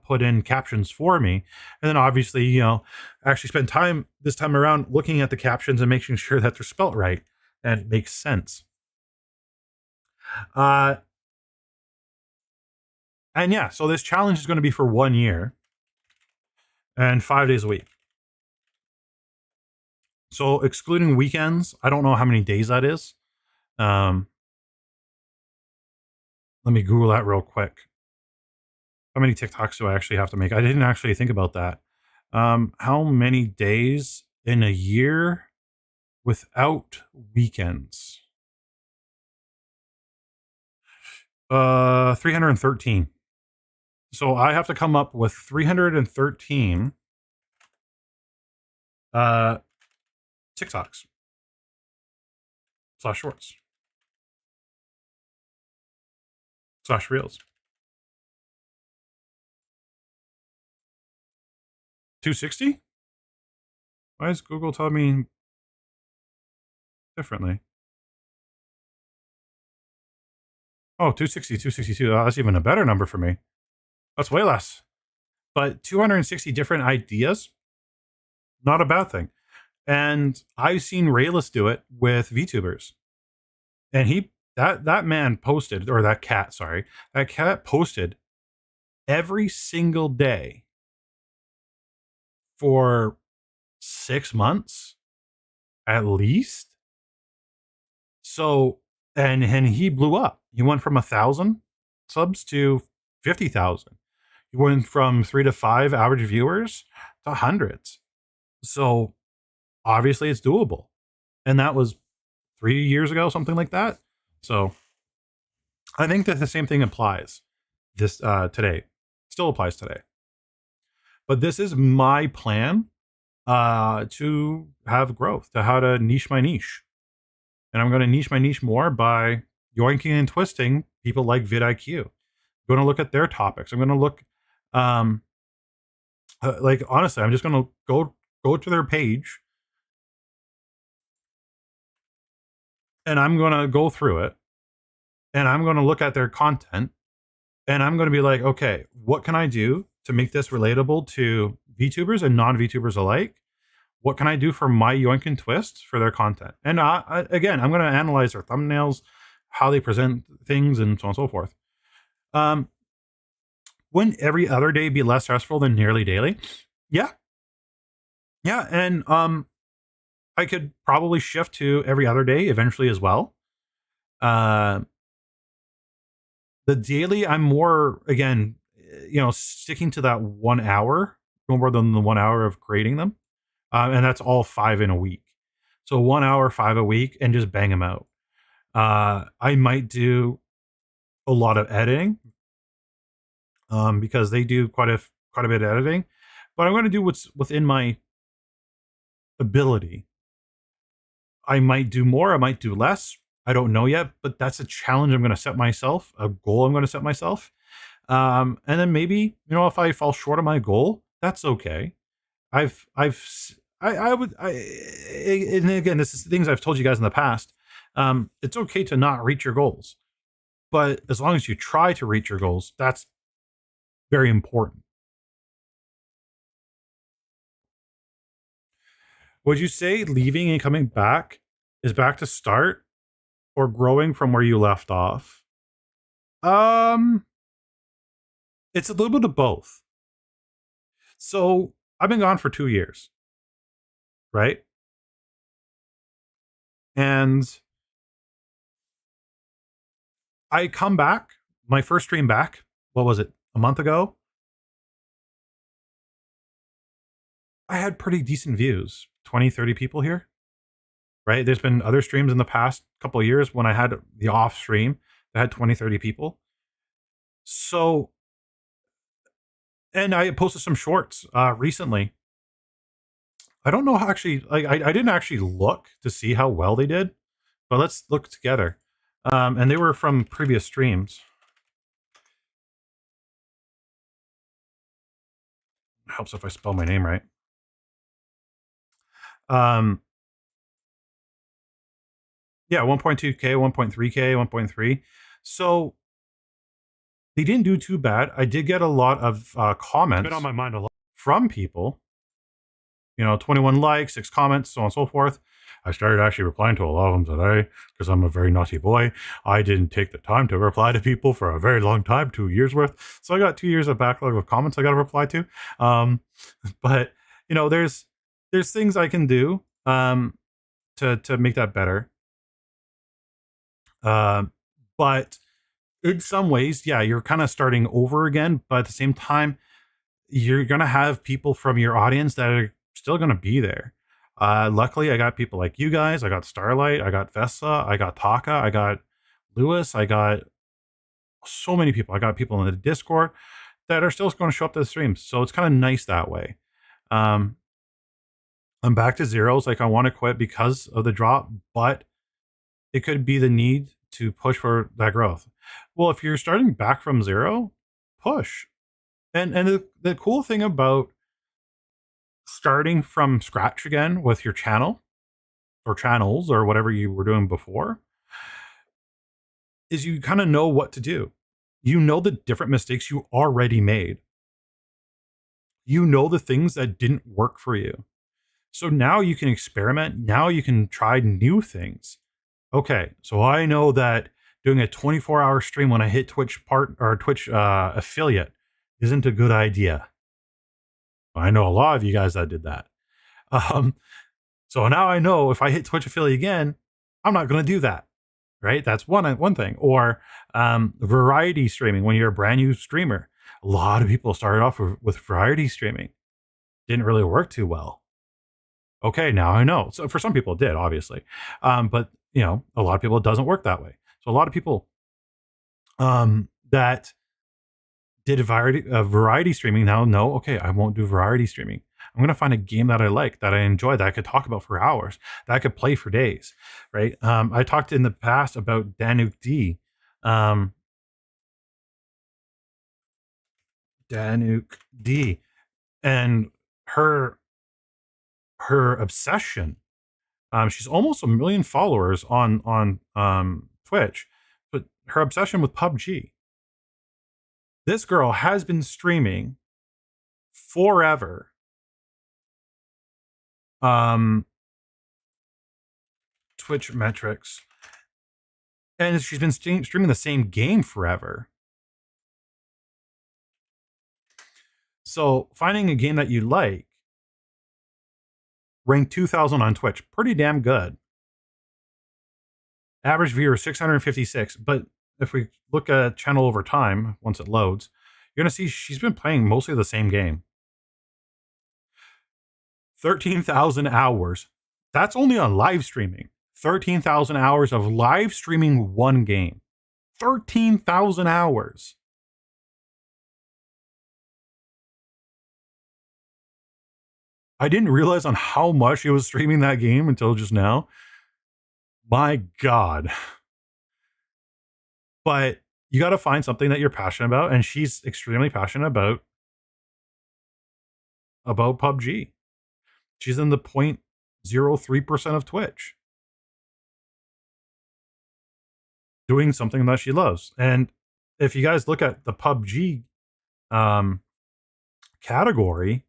put in captions for me. And then obviously, actually spend time this time around looking at the captions and making sure that they're spelt right and it makes sense. And yeah, so this challenge is going to be for 1 year and 5 days a week. So excluding weekends, I don't know how many days that is. Let me Google that real quick. How many TikToks do I actually have to make? I didn't actually think about that. How many days in a year without weekends? 313. So I have to come up with 313 TikToks / shorts / reels. 260? Why is Google telling me differently? Oh, 260, 262. That's even a better number for me. That's way less. But 260 different ideas, not a bad thing. And I've seen Rayless do it with VTubers. And that man posted, or that cat, sorry, that cat posted every single day for 6 months at least. So, and he blew up. He went from 1,000 subs to 50,000. He went from 3 to 5 average viewers to hundreds. So obviously it's doable. And that was 3 years ago, something like that. So I think that the same thing applies this today. Still applies today. But this is my plan to have growth, to how to niche my niche. And I'm going to niche my niche more by yoinking and twisting people like vidIQ. I'm going to look at their topics. I'm going to look, like, honestly, I'm just going to go to their page, and I'm going to go through it, and I'm going to look at their content, and I'm going to be like, okay, what can I do to make this relatable to VTubers and non-VTubers alike? What can I do for my yoink and twist for their content? And again, I'm going to analyze their thumbnails, how they present things, and so on and so forth. Wouldn't every other day be less stressful than nearly daily? Yeah. Yeah, and I could probably shift to every other day eventually as well. The daily, I'm more, again, sticking to that 1 hour, no more than the 1 hour of creating them. And that's all 5 in a week. So 1 hour, 5 a week, and just bang them out. I might do a lot of editing, because they do quite a bit of editing, but I'm going to do what's within my ability. I might do more, I might do less. I don't know yet, but that's a challenge I'm going to set myself, a goal I'm going to set myself. And then maybe, if I fall short of my goal, that's okay. I would, and again, this is things I've told you guys in the past. It's okay to not reach your goals, but as long as you try to reach your goals, that's very important. Would you say leaving and coming back is back to start, or growing from where you left off? It's a little bit of both. So I've been gone for 2 years, right? And I come back, my first stream back, what was it, a month ago? I had pretty decent views, 20, 30 people here, right? There's been other streams in the past couple of years when I had the off stream that had 20, 30 people. So, and I posted some shorts recently. I don't know how actually, like, I didn't actually look to see how well they did, but let's look together. And they were from previous streams. Helps if I spell my name right. Yeah, 1.2K, 1.3K, 1.3. So they didn't do too bad. I did get a lot of comments. Been on my mind a lot from people. 21 likes, 6 comments, so on and so forth. I started actually replying to a lot of them today because I'm a very naughty boy. I didn't take the time to reply to people for a very long time, 2 years worth. So I got 2 years of backlog of comments I got to reply to. But there's things I can do to make that better. But in some ways, yeah, you're kind of starting over again. But at the same time, you're going to have people from your audience that are still going to be there. Luckily, I got people like you guys. I got Starlight. I got Vessa. I got Taka. I got Lewis. I got so many people. I got people in the Discord that are still going to show up to the streams. So it's kind of nice that way. I'm back to zeros. Like, I want to quit because of the drop, but it could be the need to push for that growth. Well, if you're starting back from zero, push. And the cool thing about starting from scratch again with your channel or channels or whatever you were doing before, is you kind of know what to do. You know the different mistakes you already made. You know the things that didn't work for you. So now you can experiment. Now you can try new things. Okay, so I know that doing a 24-hour stream when I hit Twitch affiliate isn't a good idea. I know a lot of you guys that did that. So now I know if I hit Twitch affiliate again, I'm not going to do that. Right? That's one thing. Or variety streaming when you're a brand new streamer. A lot of people started off with variety streaming. Didn't really work too well. Okay, now I know. So for some people it did, obviously. But you know, a lot of people it doesn't work that way. So a lot of people that did variety streaming now know, okay, I won't do variety streaming. I'm going to find a game that I like, that I enjoy, that I could talk about for hours, that I could play for days, right? I talked in the past about Danuk D. Danuk D. And her obsession. She's almost 1 million followers on Twitch, but her obsession with PUBG. This girl has been streaming forever. Twitch metrics, and she's been streaming the same game forever. So finding a game that you like, ranked 2000 on Twitch, pretty damn good. Average viewer 656, but if we look at channel over time, once it loads, you're going to see she's been playing mostly the same game. 13,000 hours. That's only on live streaming. 13,000 hours of live streaming one game. 13,000 hours. I didn't realize on how much she was streaming that game until just now. My God. But you got to find something that you're passionate about, and she's extremely passionate about PUBG. She's in the 0.03% of Twitch, doing something that she loves. And if you guys look at the PUBG category,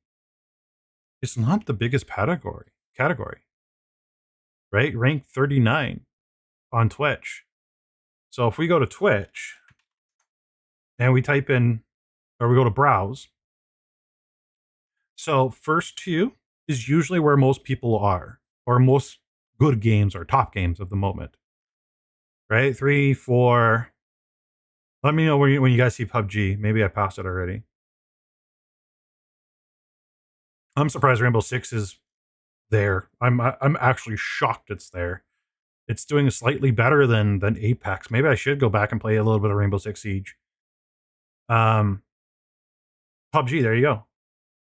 it's not the biggest category, right? Ranked 39 on Twitch. So if we go to Twitch and we type in, or we go to browse. So first two is usually where most people are, or most good games or top games of the moment. Right? 3, 4. Let me know when you guys see PUBG. Maybe I passed it already. I'm surprised Rainbow Six is there. I'm actually shocked it's there. It's doing slightly better than Apex. Maybe I should go back and play a little bit of Rainbow Six Siege. PUBG, there you go.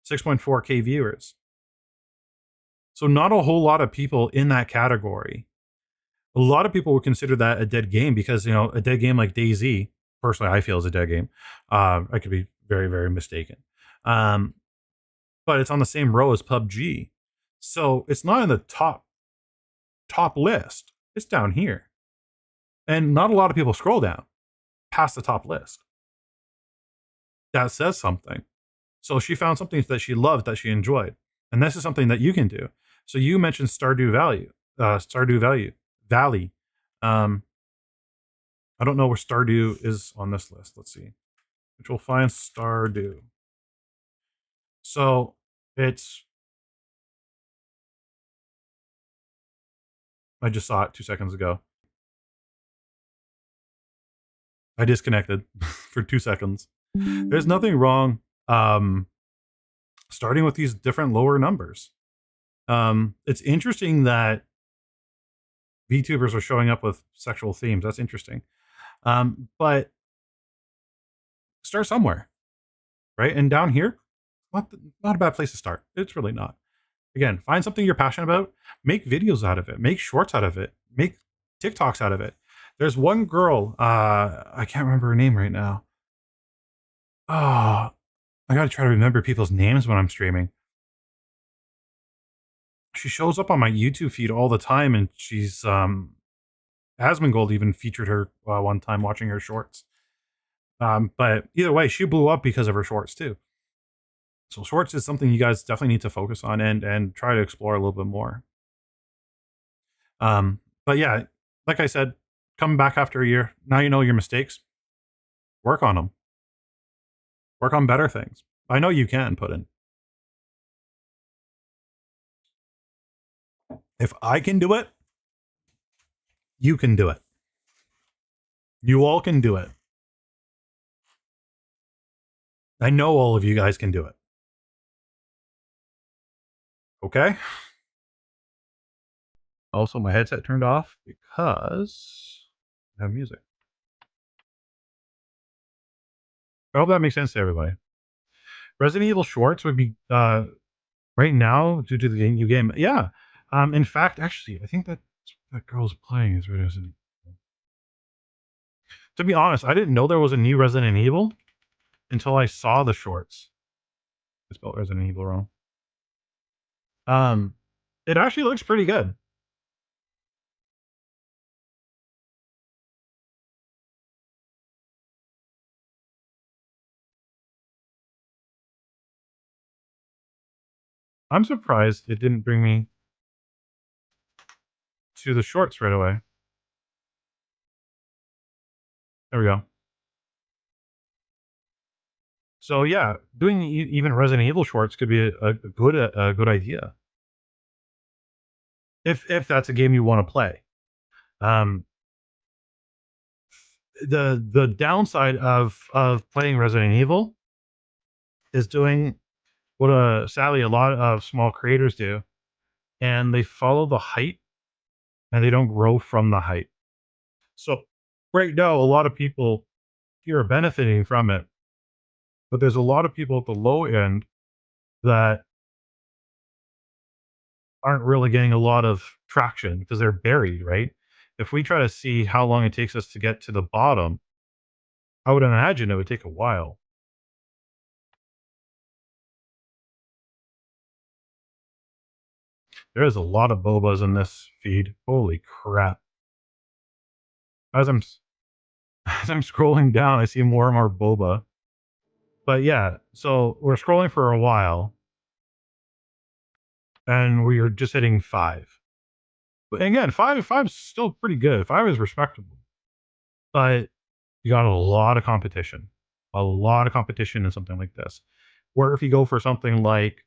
6.4K viewers. So not a whole lot of people in that category. A lot of people would consider that a dead game because, you know, a dead game like DayZ, personally, I feel is a dead game. I could be very, very mistaken. But it's on the same row as PUBG. So it's not in the top list. It's down here. And not a lot of people scroll down past the top list. That says something. So she found something that she loved, that she enjoyed. And this is something that you can do. So you mentioned Stardew Valley. I don't know where Stardew is on this list. Let's see. Which we'll find Stardew. So it's, I just saw it 2 seconds ago. I disconnected for 2 seconds. There's nothing wrong starting with these different lower numbers. It's interesting that VTubers are showing up with sexual themes. That's interesting. But start somewhere, right? And down here, not a bad place to start. It's really not. Again, find something you're passionate about, make videos out of it, make shorts out of it, make TikToks out of it. There's one girl, I can't remember her name right now. Oh, I gotta try to remember people's names when I'm streaming. She shows up on my YouTube feed all the time, and she's Asmongold even featured her one time watching her shorts. But either way, she blew up because of her shorts too. So shorts is something you guys definitely need to focus on and try to explore a little bit more. But yeah, like I said, coming back after a year, now you know your mistakes. Work on them. Work on better things. I know you can put in. If I can do it, you can do it. You all can do it. I know all of you guys can do it. Okay? Also, my headset turned off because I have music. I hope that makes sense to everybody. Resident Evil Shorts would be right now due to the new game. Yeah. In fact, actually, I think that girl's playing is Resident Evil. To be honest, I didn't know there was a new Resident Evil until I saw the shorts. I spelled Resident Evil wrong. It actually looks pretty good. I'm surprised it didn't bring me to the shorts right away. There we go. So yeah, doing even Resident Evil shorts could be a good idea. If that's a game you want to play. The downside of playing Resident Evil is doing what sadly a lot of small creators do, and they follow the hype and they don't grow from the hype. So right now, a lot of people here are benefiting from it, but there's a lot of people at the low end that aren't really getting a lot of traction because they're buried, right? If we try to see how long it takes us to get to the bottom, I would imagine it would take a while. There is a lot of bobas in this feed. Holy crap. As I'm as I'm scrolling down, I see more and more boba. But yeah, so we're scrolling for a while and we're just hitting 5. But again, five's still pretty good. 5 is respectable. But you got a lot of competition. A lot of competition in something like this. Where if you go for something like,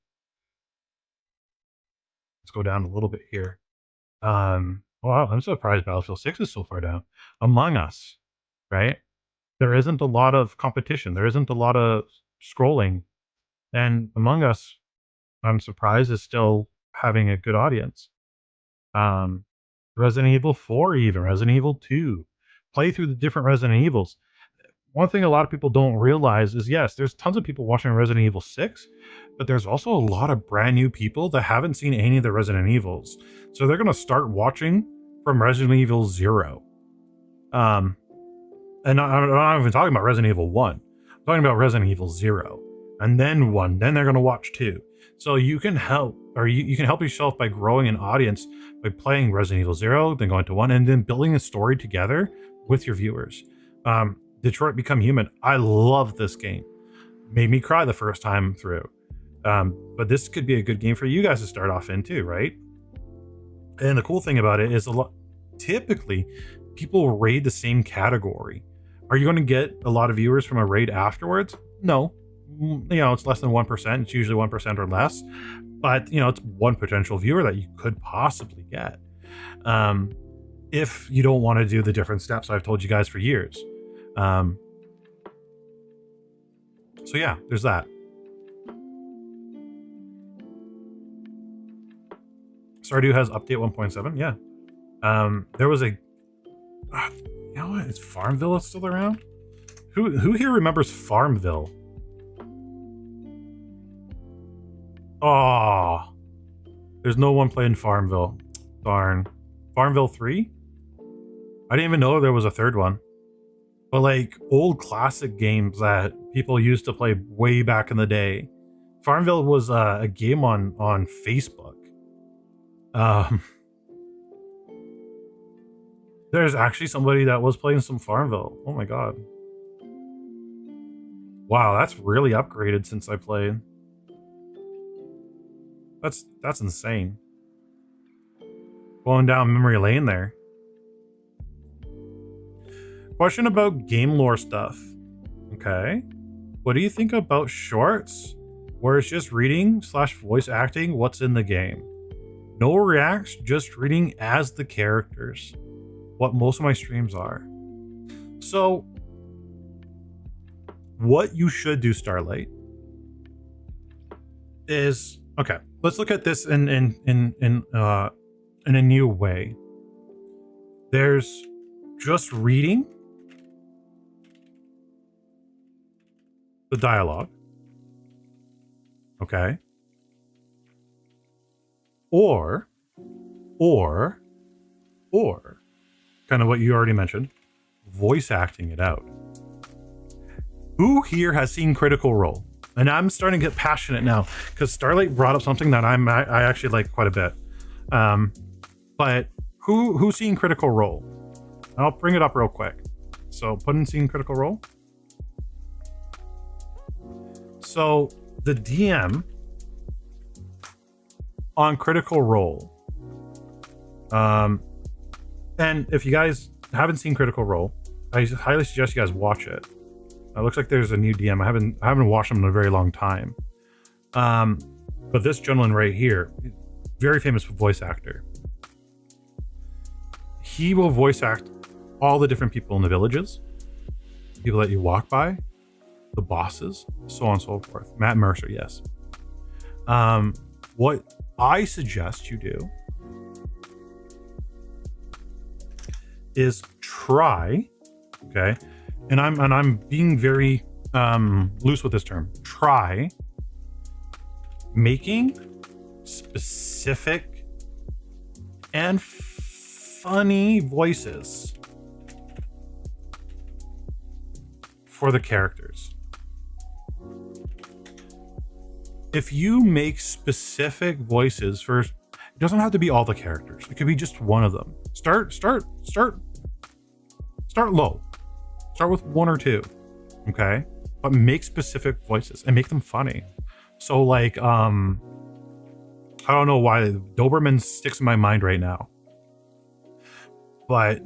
let's go down a little bit here. Wow, I'm surprised Battlefield 6 is so far down. Among Us, right? There isn't a lot of competition. There isn't a lot of scrolling. And Among Us, I'm surprised, is still having a good audience. Resident Evil 4, even Resident Evil 2. Play through the different Resident Evils. One thing a lot of people don't realize is, yes, there's tons of people watching Resident Evil 6, but there's also a lot of brand new people that haven't seen any of the Resident Evils. So they're going to start watching from Resident Evil 0. And I'm not even talking about Resident Evil 1. I'm talking about Resident Evil 0. And then 1. Then they're going to watch 2. So you can help, or you can help yourself by growing an audience by playing Resident Evil 0, then going to 1, and then building a story together with your viewers. Detroit Become Human. I love this game. Made me cry the first time through. But this could be a good game for you guys to start off in too, right? And the cool thing about it is typically people raid the same category. Are you going to get a lot of viewers from a raid afterwards? No. It's less than 1%. It's usually 1% or less. But, it's one potential viewer that you could possibly get. If you don't want to do the different steps I've told you guys for years. So yeah, there's that. Stardew has update 1.7. Yeah. There was a, you know what? Is Farmville still around? Who here remembers Farmville? Oh, there's no one playing Farmville. Darn. Farmville 3? I didn't even know there was a third one. But like old classic games that people used to play way back in the day. Farmville was a game on There's actually somebody that was playing some Farmville. Oh my god. Wow, that's really upgraded since I played. That's insane. Going down memory lane there. Question about game lore stuff. Okay. What do you think about shorts where it's just reading / voice acting what's in the game? No reacts, just reading as the characters. What most of my streams are. So, what you should do, Starlight, is okay. Let's look at this in a new way. There's just reading the dialogue, okay, or kind of what you already mentioned, voice acting it out. Who here has seen Critical Role? And I'm starting to get passionate now because Starlight brought up something that I actually like quite a bit. But who's seen Critical Role? I'll bring it up real quick. So put in seen Critical Role. So the DM on Critical Role, and if you guys haven't seen Critical Role, I highly suggest you guys watch it. It looks like there's a new DM. I haven't watched him in a very long time. But this gentleman right here, very famous voice actor. He will voice act all the different people in the villages, people that you walk by, the bosses, so on and so forth. Matt Mercer, yes. What I suggest you do is try, okay, and I'm being very loose with this term. Try making specific and funny voices for the characters. If you make specific voices for, it doesn't have to be all the characters. It could be just one of them. Start low. Start with one or two, okay? But make specific voices and make them funny. So like, I don't know why Doberman sticks in my mind right now, but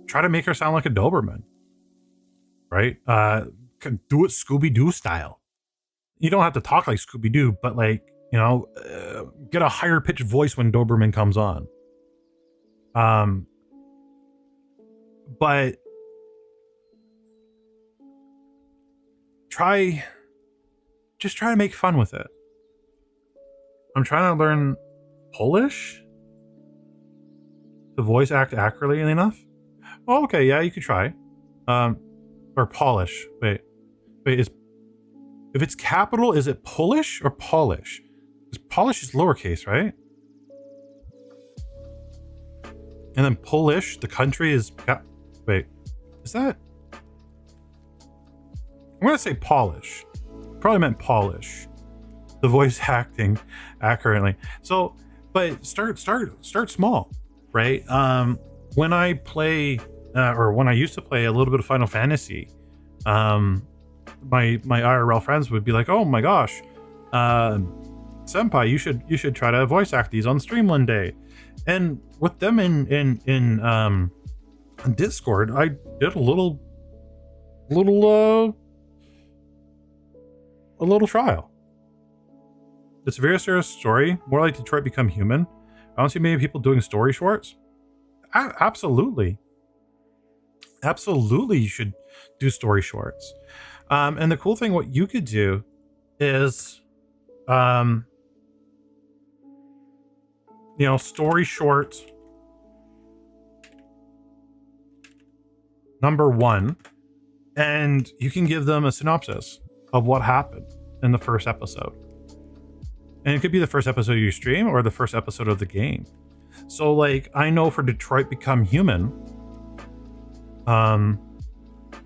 try to make her sound like a Doberman, right? Do it Scooby-Doo style. You don't have to talk like Scooby-Doo, but like, you know, get a higher pitched voice when Doberman comes on. But just try to make fun with it. I'm trying to learn Polish to voice act accurately enough. Oh, okay, yeah, you could try. Or Polish. Wait, if it's capital, is it Polish or Polish? Because Polish is lowercase, right? And then Polish, the country is... Wait, is that... I'm going to say Polish. Probably meant Polish. The voice acting accurately. So, but start small, right? When I play, or when I used to play a little bit of Final Fantasy, my IRL friends would be like, "Oh my gosh, Senpai, you should try to voice act these on stream one day." And with them in Discord, I did a little trial. It's a very serious story, more like Detroit Become Human. I don't see many people doing story shorts. Absolutely, you should do story shorts. And the cool thing, what you could do is, story short number 1, and you can give them a synopsis of what happened in the first episode. And it could be the first episode of your stream or the first episode of the game. So like, I know for Detroit Become Human,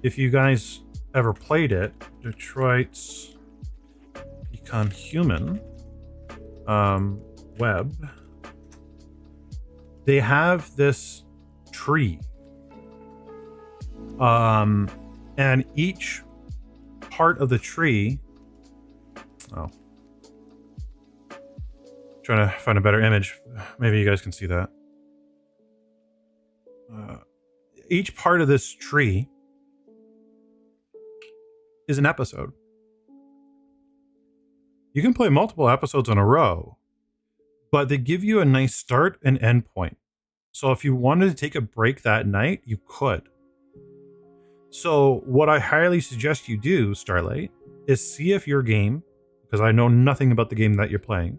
if you guys ever played it, Detroit's Become Human web, they have this tree And each part of the tree, trying to find a better image. Maybe you guys can see that. Each part of this tree is an episode. You can play multiple episodes in a row, but they give you a nice start and end point. So if you wanted to take a break that night, you could. So what I highly suggest you do, Starlight, is see if your game, because I know nothing about the game that you're playing,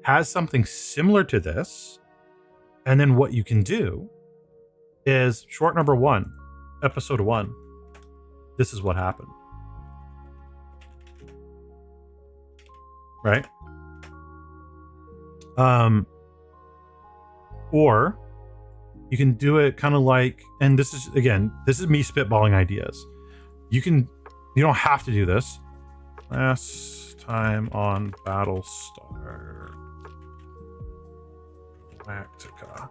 has something similar to this. And then what you can do is short number 1, episode 1. This is what happened. Right? Or you can do it kind of like, and this is me spitballing ideas. You don't have to do this. Last time on Battlestar Galactica.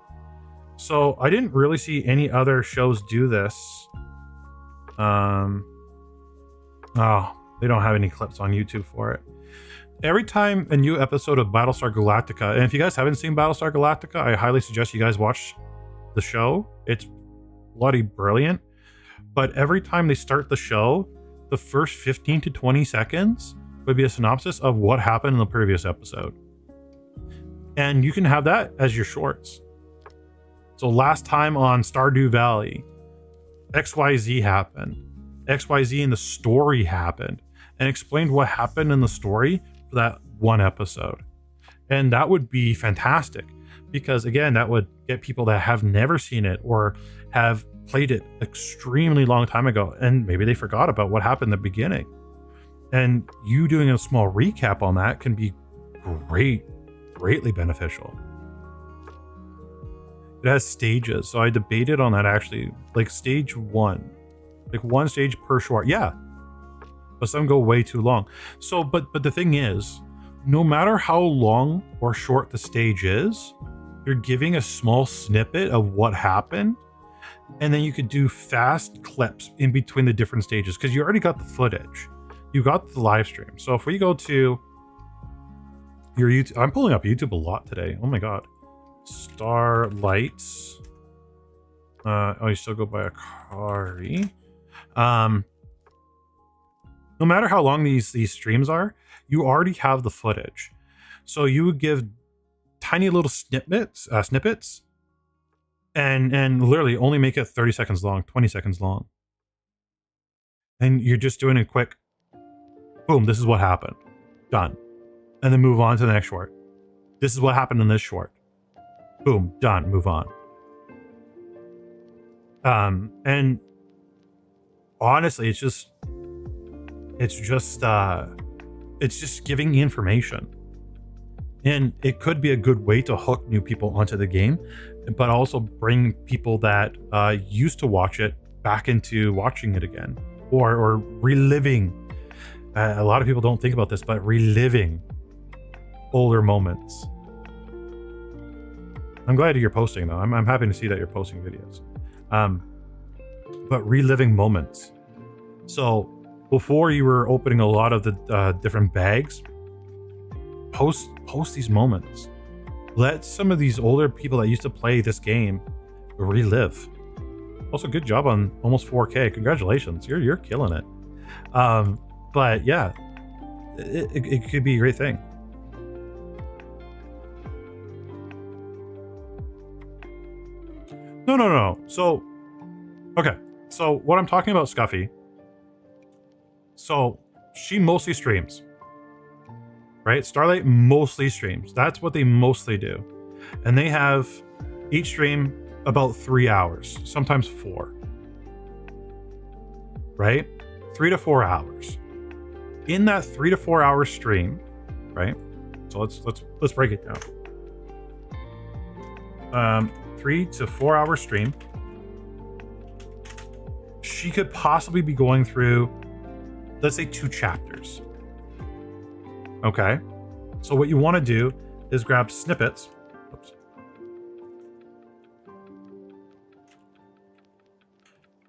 So I didn't really see any other shows do this. They don't have any clips on YouTube for it. Every time a new episode of Battlestar Galactica, and if you guys haven't seen Battlestar Galactica, I highly suggest you guys watch the show. It's bloody brilliant. But every time they start the show, the first 15 to 20 seconds would be a synopsis of what happened in the previous episode. And you can have that as your shorts. So last time on Stardew Valley, XYZ happened. XYZ in the story happened. And explained what happened in the story for that one episode. And that would be fantastic. Because again, that would get people that have never seen it or have played it extremely long time ago. And maybe they forgot about what happened in the beginning. And you doing a small recap on that can be greatly beneficial. It has stages. So I debated on that actually, like stage 1. Like 1 stage per short. Yeah. But some go way too long. So, but the thing is, no matter how long or short the stage is, you're giving a small snippet of what happened. And then you could do fast clips in between the different stages because you already got the footage. You got the live stream. So if we go to your YouTube, I'm pulling up YouTube a lot today. Oh my God. Starlights. You still go by Akari. No matter how long these streams are, you already have the footage. So you would give tiny little snippets, and literally only make it 30 seconds long, 20 seconds long. And you're just doing a quick, boom, this is what happened. Done. And then move on to the next short. This is what happened in this short. Boom, done, move on. And honestly, it's just giving information. And it could be a good way to hook new people onto the game, but also bring people that used to watch it back into watching it again, or reliving. A lot of people don't think about this, but reliving older moments. I'm glad you're posting though. I'm happy to see that you're posting videos. But reliving moments. So before you were opening a lot of the different bags, post these moments. Let some of these older people that used to play this game relive. Also, good job on almost 4K. Congratulations, you're killing it. But yeah, it could be a great thing. No. So, okay. So what I'm talking about, Scuffy. So she mostly streams, right? Starlight mostly streams. That's what they mostly do. And they have each stream about 3 hours, sometimes 4, right? 3 to 4 hours. In that 3 to 4 hour stream, right? So let's break it down. 3 to 4 hour stream. She could possibly be going through, let's say, 2 chapters. Okay. So what you want to do is grab snippets. Oops.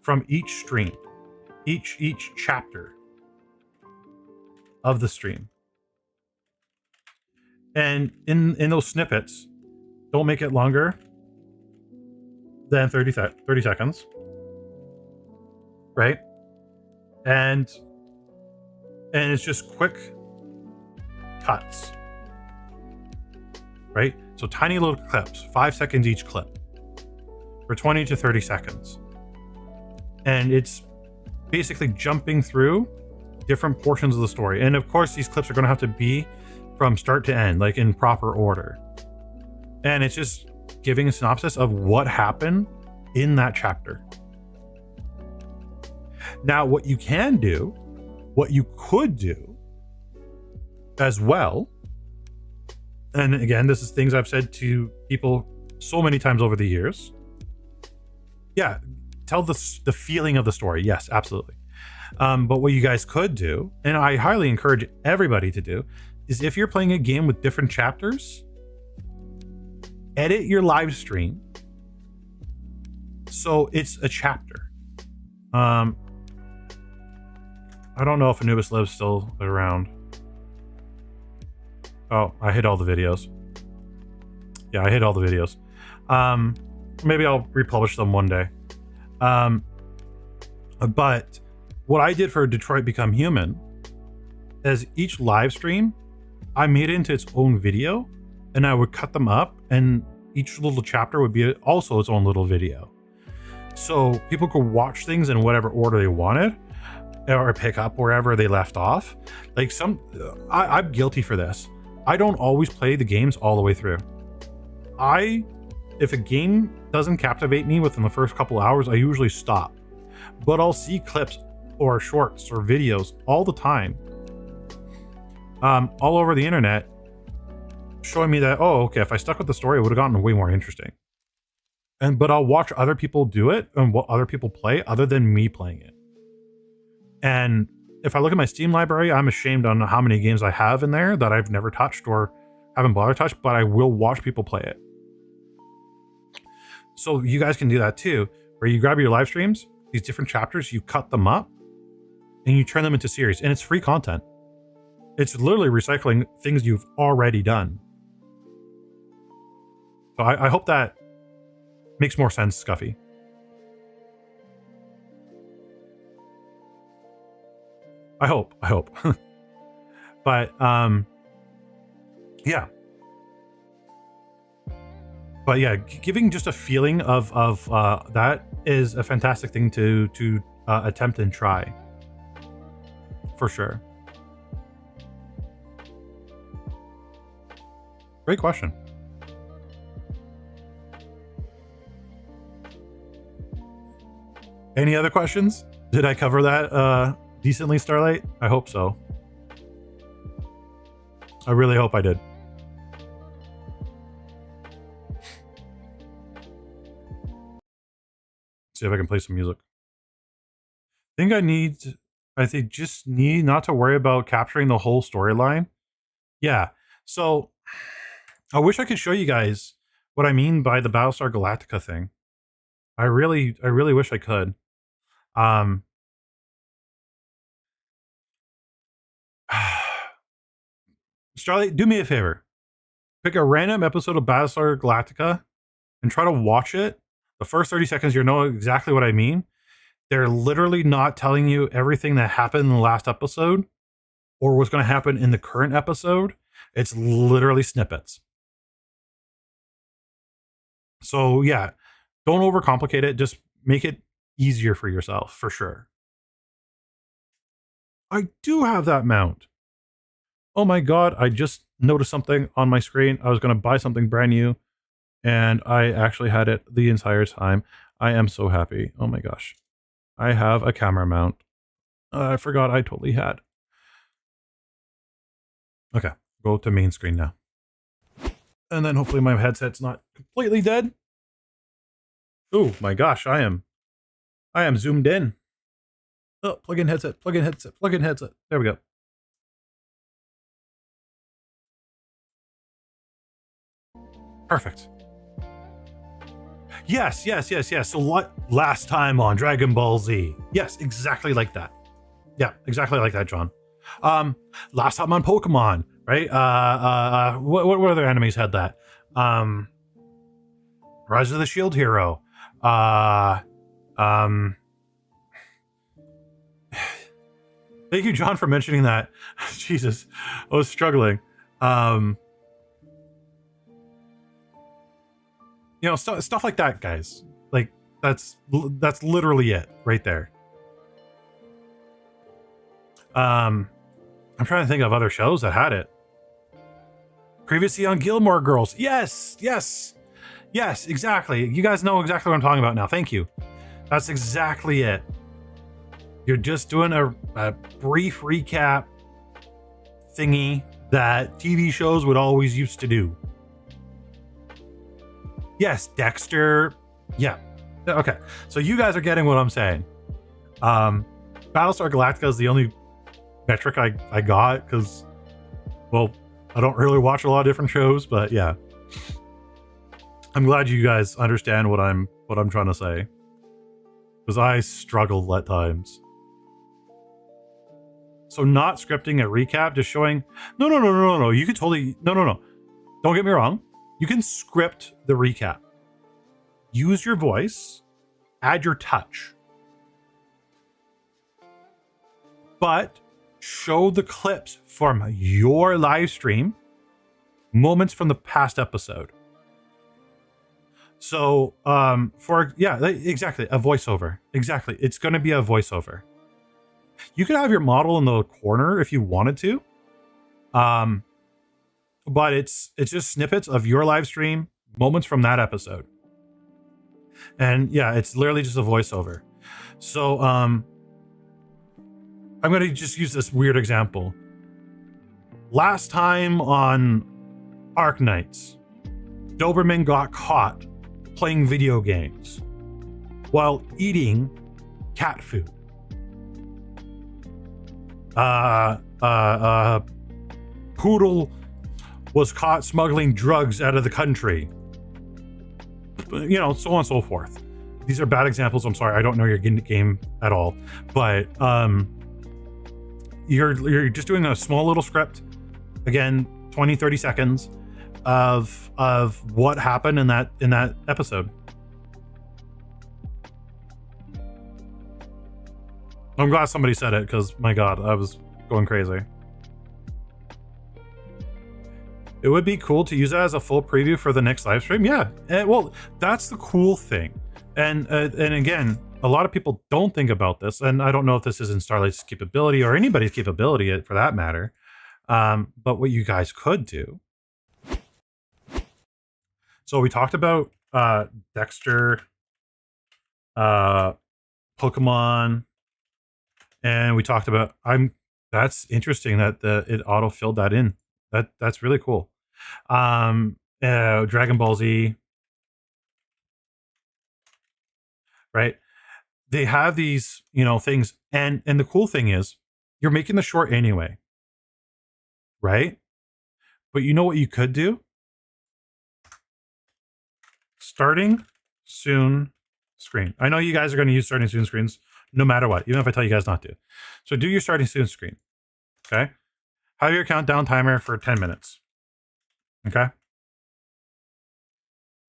from each stream, each chapter of the stream. And in those snippets, don't make it longer than 30 seconds, right? And it's just quick cuts, right? So tiny little clips, 5 seconds each clip, for 20 to 30 seconds. And it's basically jumping through different portions of the story. And of course, these clips are going to have to be from start to end, like in proper order. And it's just giving a synopsis of what happened in that chapter. Now, what you can do, what you could do as well, and again, this is things I've said to people so many times over the years. Yeah, tell the feeling of the story. Yes, absolutely. But what you guys could do, and I highly encourage everybody to do, is if you're playing a game with different chapters, edit your live stream so it's a chapter. I don't know if Anubis Live's still around. Oh, I hid all the videos. Yeah, I hid all the videos. Maybe I'll republish them one day. But what I did for Detroit Become Human is each live stream, I made it into its own video, and I would cut them up, and each little chapter would be also its own little video. So people could watch things in whatever order they wanted, or pick up wherever they left off. Like I'm guilty for this. I don't always play the games all the way through. If a game doesn't captivate me within the first couple hours, I usually stop. But I'll see clips or shorts or videos all the time, all over the internet, showing me that, oh, okay, if I stuck with the story, it would have gotten way more interesting. But I'll watch other people do it and what other people play other than me playing it. And if I look at my Steam library, I'm ashamed on how many games I have in there that I've never touched or haven't bothered to touch, but I will watch people play it. So you guys can do that too, where you grab your live streams, these different chapters, you cut them up, and you turn them into series. And it's free content. It's literally recycling things you've already done. So I hope that makes more sense, Scuffy. I hope. But yeah. But yeah, giving just a feeling of that is a fantastic thing to attempt and try, for sure. Great question. Any other questions? Did I cover that decently, Starlight? I hope so. I really hope I did. See if I can play some music. I think just need not to worry about capturing the whole storyline. Yeah. So I wish I could show you guys what I mean by the Battlestar Galactica thing. I really wish I could. Starlight, do me a favor. Pick a random episode of Battlestar Galactica and try to watch it. The first 30 seconds, you'll know exactly what I mean. They're literally not telling you everything that happened in the last episode or what's going to happen in the current episode. It's literally snippets. So yeah, don't overcomplicate it. Just make it easier for yourself, for sure. I do have that mount. Oh my God, I just noticed something on my screen. I was going to buy something brand new, and I actually had it the entire time. I am so happy. Oh my gosh. I have a camera mount. I forgot I totally had. Okay, go to main screen now. And then hopefully my headset's not completely dead. Oh my gosh, I am zoomed in. Oh, plug in headset, plug in headset, plug in headset. There we go. Perfect. Yes. So last time on Dragon Ball Z. Yes, exactly like that. Yeah, exactly like that, John. Last time on Pokemon, right? What other enemies had that? Rise of the Shield Hero. Thank you, John, for mentioning that. Jesus, I was struggling. You know, stuff like that, guys. Like that's literally it right there. I'm trying to think of other shows that had it. Previously on Gilmore Girls. Yes, exactly. You guys know exactly what I'm talking about now. Thank you. That's exactly it. You're just doing a brief recap thingy that TV shows would always used to do. Yes, Dexter. Yeah. Okay. So you guys are getting what I'm saying. Battlestar Galactica is the only metric I got because, well, I don't really watch a lot of different shows, but yeah. I'm glad you guys understand what I'm trying to say. Because I struggle at times. So not scripting a recap, just showing no. You could totally no. Don't get me wrong. You can script the recap. Use your voice, add your touch. But show the clips from your live stream, moments from the past episode. So, exactly, a voiceover. Exactly, it's going to be a voiceover. You could have your model in the corner if you wanted to, but it's just snippets of your live stream, moments from that episode, and yeah, it's literally just a voiceover. So, I'm going to just use this weird example. Last time on Arc Knights, Doberman got caught playing video games while eating cat food. Poodle was caught smuggling drugs out of the country. You know, so on and so forth. These are bad examples. I'm sorry, I don't know your game at all, but you're just doing a small little script, again, 20-30 seconds of what happened in that episode. I'm glad somebody said it, because my god, I was going crazy. It would be cool to use that as a full preview for the next live stream. Yeah, well, that's the cool thing. And again, a lot of people don't think about this, and I don't know if this is in Starlight's capability or anybody's capability for that matter. But what you guys could do. So we talked about Dexter, Pokemon, and we talked about that's interesting that it auto filled that in. That's really cool. Dragon Ball Z, right? They have these, things, and the cool thing is you're making the short anyway, right? But you know what you could do? Starting soon screen. I know you guys are going to use starting soon screens no matter what, even if I tell you guys not to. So do your starting soon screen. Okay. Have your countdown timer for 10 minutes. Okay.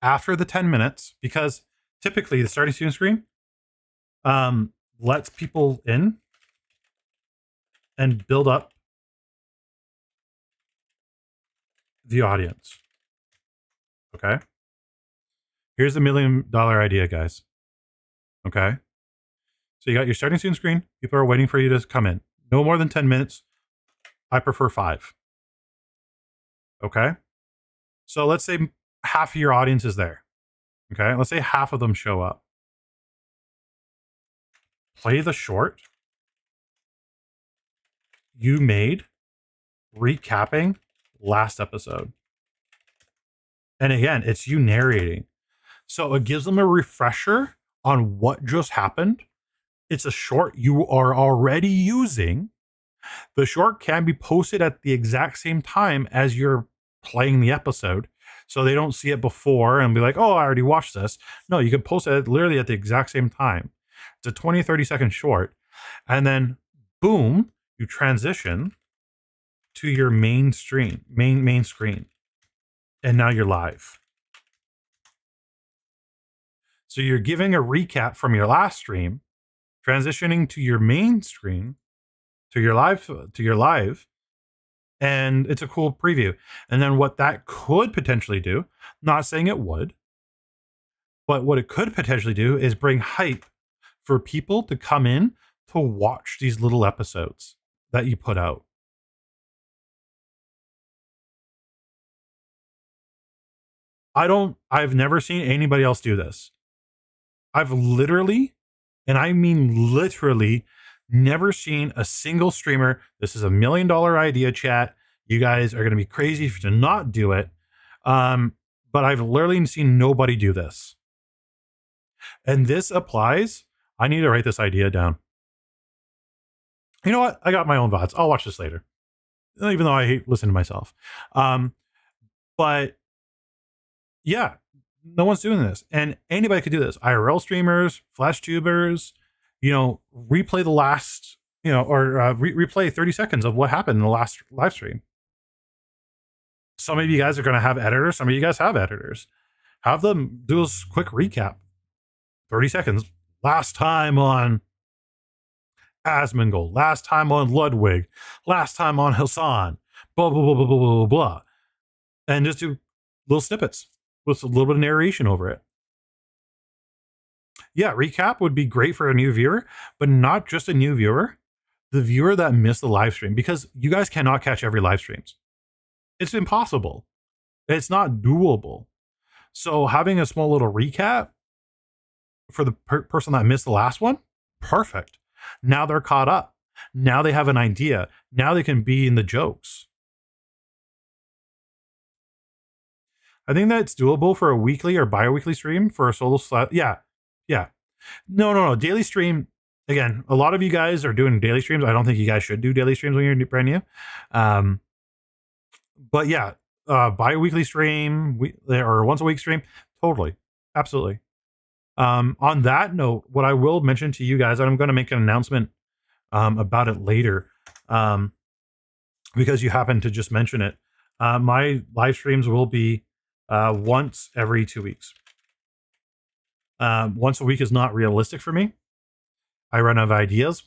After the 10 minutes, because typically the starting soon screen lets people in and build up the audience. Okay. Here's the $1 million idea, guys. Okay. So you got your starting soon screen. People are waiting for you to come in. No more than 10 minutes. I prefer 5. Okay. So let's say half of your audience is there. Okay. Let's say half of them show up. Play the short you made recapping last episode. And again, it's you narrating. So it gives them a refresher on what just happened. It's a short you are already using. The short can be posted at the exact same time as you're playing the episode. So they don't see it before and be like, oh, I already watched this. No, you can post it literally at the exact same time. It's a 20, 30-second short. And then boom, you transition to your main screen. And now you're live. So you're giving a recap from your last stream, transitioning to your main screen, to your live, and it's a cool preview. And then what that could potentially do, not saying it would, but what it could potentially do is bring hype for people to come in to watch these little episodes that you put out. I've never seen anybody else do this. I've literally, and I mean literally, never seen a single streamer. This is $1 million idea, chat. You guys are going to be crazy if you do not do it. But I've literally seen nobody do this. And this applies. I need to write this idea down. You know what? I got my own VODs. I'll watch this later. Even though I hate listening to myself. But yeah, no one's doing this. And anybody could do this. IRL streamers, Flash tubers, replay the last, or replay 30 seconds of what happened in the last live stream. Some of you guys are going to have editors. Some of you guys have editors. Have them do a quick recap. 30 seconds. Last time on Asmongold. Last time on Ludwig. Last time on Hassan. Blah, blah, blah, blah, blah, blah, blah. And just do little snippets with a little bit of narration over it. Yeah, recap would be great for a new viewer, but not just a new viewer. The viewer that missed the live stream, because you guys cannot catch every live streams. It's impossible. It's not doable. So having a small little recap for the person that missed the last one, perfect. Now they're caught up. Now they have an idea. Now they can be in the jokes. I think that's doable for a weekly or bi-weekly stream for a solo slot. Yeah. No. Daily stream. Again, a lot of you guys are doing daily streams. I don't think you guys should do daily streams when you're brand new. But yeah, bi-weekly stream or once a week stream. Totally. Absolutely. On that note, what I will mention to you guys, and I'm going to make an announcement about it later, because you happen to just mention it. My live streams will be once every 2 weeks. Once a week is not realistic for me. I run out of ideas,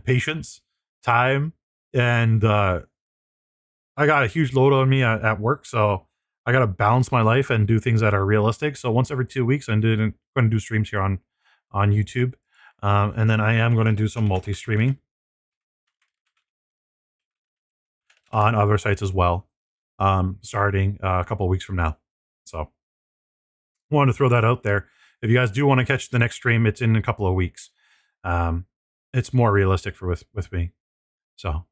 patience, time, and I got a huge load on me at work, so I got to balance my life and do things that are realistic. So once every 2 weeks, I'm going to do streams here on YouTube, and then I am going to do some multi-streaming on other sites as well, starting a couple of weeks from now. So I wanted to throw that out there. If you guys do want to catch the next stream, it's in a couple of weeks. It's more realistic with me. So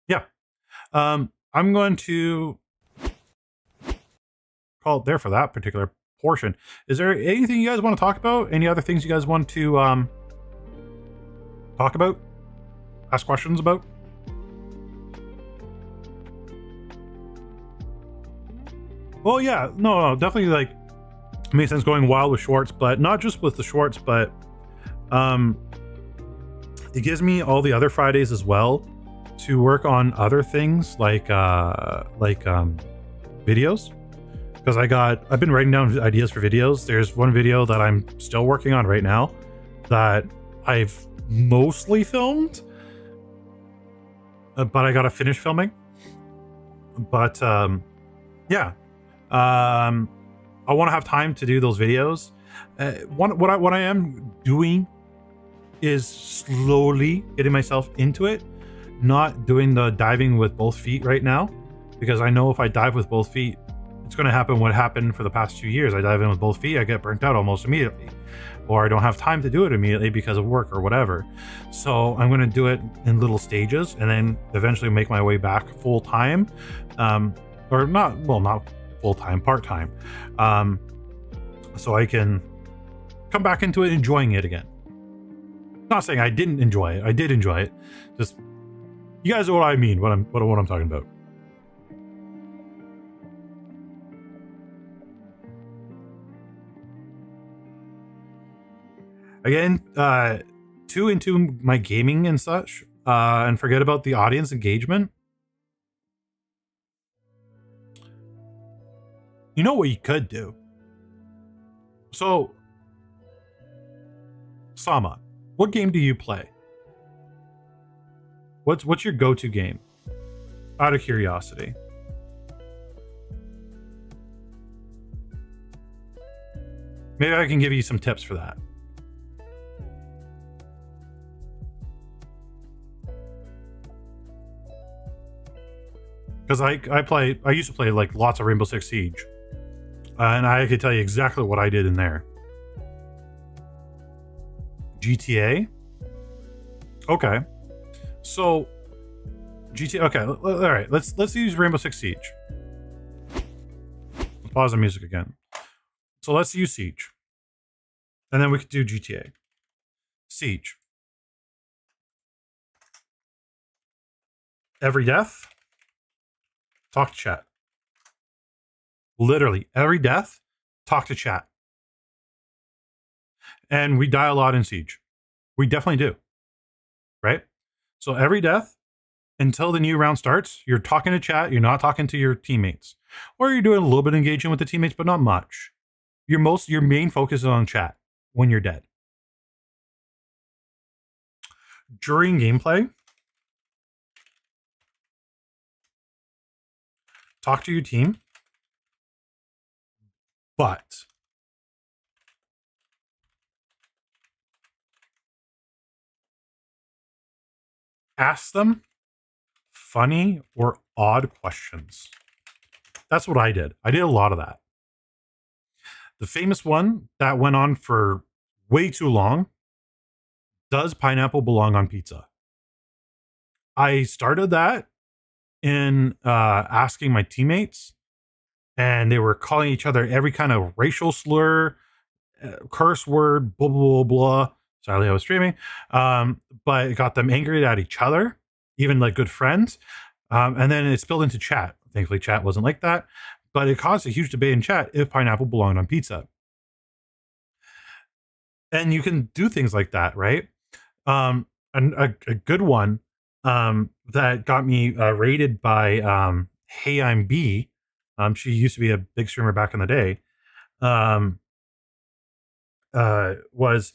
yeah, I'm going to call it there for that particular portion. Is there anything you guys want to talk about? Any other things you guys want to talk about? Ask questions about? Well, yeah, no, definitely like makes sense going wild with shorts, but not just with the shorts, but it gives me all the other Fridays as well to work on other things like videos, because I've been writing down ideas for videos. There's one video that I'm still working on right now that I've mostly filmed, but I gotta finish filming. But yeah. I want to have time to do those videos. What I am doing is slowly getting myself into it, not doing the diving with both feet right now, because I know if I dive with both feet, it's going to happen what happened for the past 2 years. I dive in with both feet, I get burnt out almost immediately, or I don't have time to do it immediately because of work or whatever. So I'm going to do it in little stages and then eventually make my way back full time, or not full-time, part-time, so I can come back into it enjoying it again. Not saying I didn't enjoy it. I did enjoy it. Just, you guys know what I mean, what I'm talking about. Again, too into my gaming and such, and forget about the audience engagement. You know what you could do? So, Sama, what game do you play? What's your go-to game? Out of curiosity. Maybe I can give you some tips for that. Because I used to play like lots of Rainbow Six Siege. And I could tell you exactly what I did in there. GTA? Okay. So GTA, okay, all right, let's use Rainbow Six Siege. Pause the music again. So let's use Siege. And then we could do GTA. Siege. Every death, talk to chat. Literally, every death, talk to chat. And we die a lot in Siege. We definitely do. Right? So every death, until the new round starts, you're talking to chat, you're not talking to your teammates. Or you're doing a little bit of engaging with the teammates, but not much. Your main focus is on chat when you're dead. During gameplay, talk to your team, but ask them funny or odd questions. That's what I did. I did a lot of that. The famous one that went on for way too long, does pineapple belong on pizza? I started that in asking my teammates, and they were calling each other every kind of racial slur, curse word, blah, blah, blah, blah. Sadly, I was streaming. But it got them angry at each other, even like good friends. And then it spilled into chat. Thankfully, chat wasn't like that. But it caused a huge debate in chat if pineapple belonged on pizza. And you can do things like that, right? And a good one that got me rated by Hey I'm B. She used to be a big streamer back in the day. Was,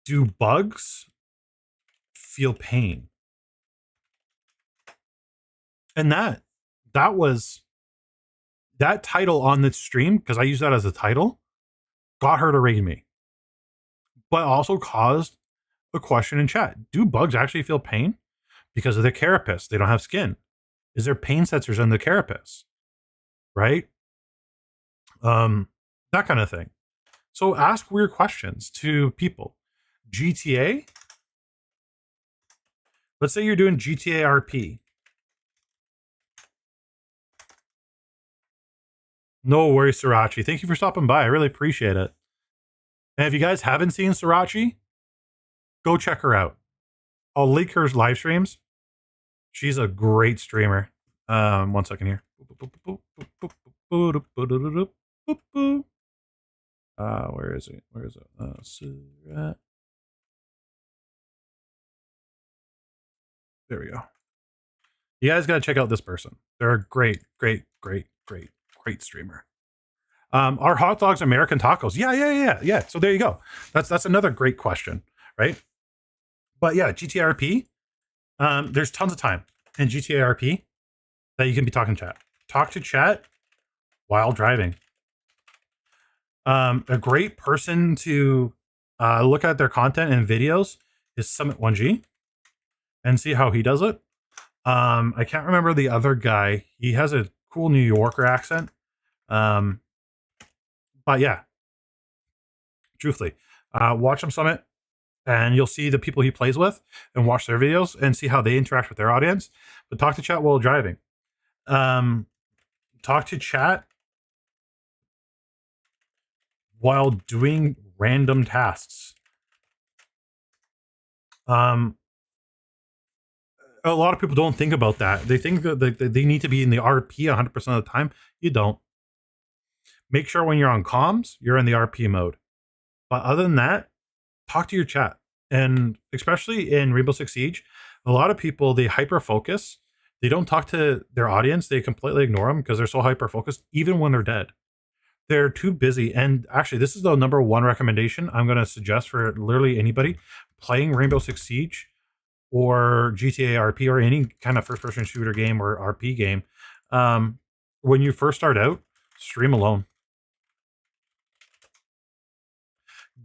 do bugs feel pain? And that was that title on the stream, because I use that as a title, got her to rate me, but also caused a question in chat. Do bugs actually feel pain? Because of the carapace, they don't have skin. Is there pain sensors in the carapace? Right? That kind of thing. So ask weird questions to people. GTA. Let's say you're doing GTA RP. No worries, Srirachi. Thank you for stopping by. I really appreciate it. And if you guys haven't seen Srirachi, go check her out. I'll link her live streams. She's a great streamer. 1 second here. Where is it? Where is it? There we go. You guys got to check out this person. They're a great streamer. Are hot dogs American tacos? Yeah. So there you go. That's another great question, right? But yeah, GTRP. There's tons of time in GTRP that you can be talking to chat. Talk to chat while driving. A great person to look at their content and videos is Summit1G and see how he does it. I can't remember the other guy. He has a cool New Yorker accent. But yeah, truthfully, watch him Summit and you'll see the people he plays with and watch their videos and see how they interact with their audience. But talk to chat while driving. Talk to chat while doing random tasks. A lot of people don't think about that. They think that they need to be in the RP 100% of the time. You don't. Make sure when you're on comms, you're in the RP mode. But other than that, talk to your chat. And especially in Rainbow Six Siege, a lot of people, they hyper focus. They don't talk to their audience. They completely ignore them because they're so hyper focused, even when they're dead. They're too busy. And actually, this is the number one recommendation I'm going to suggest for literally anybody playing Rainbow Six Siege or GTA RP or any kind of first-person shooter game or RP game. When you first start out, stream alone.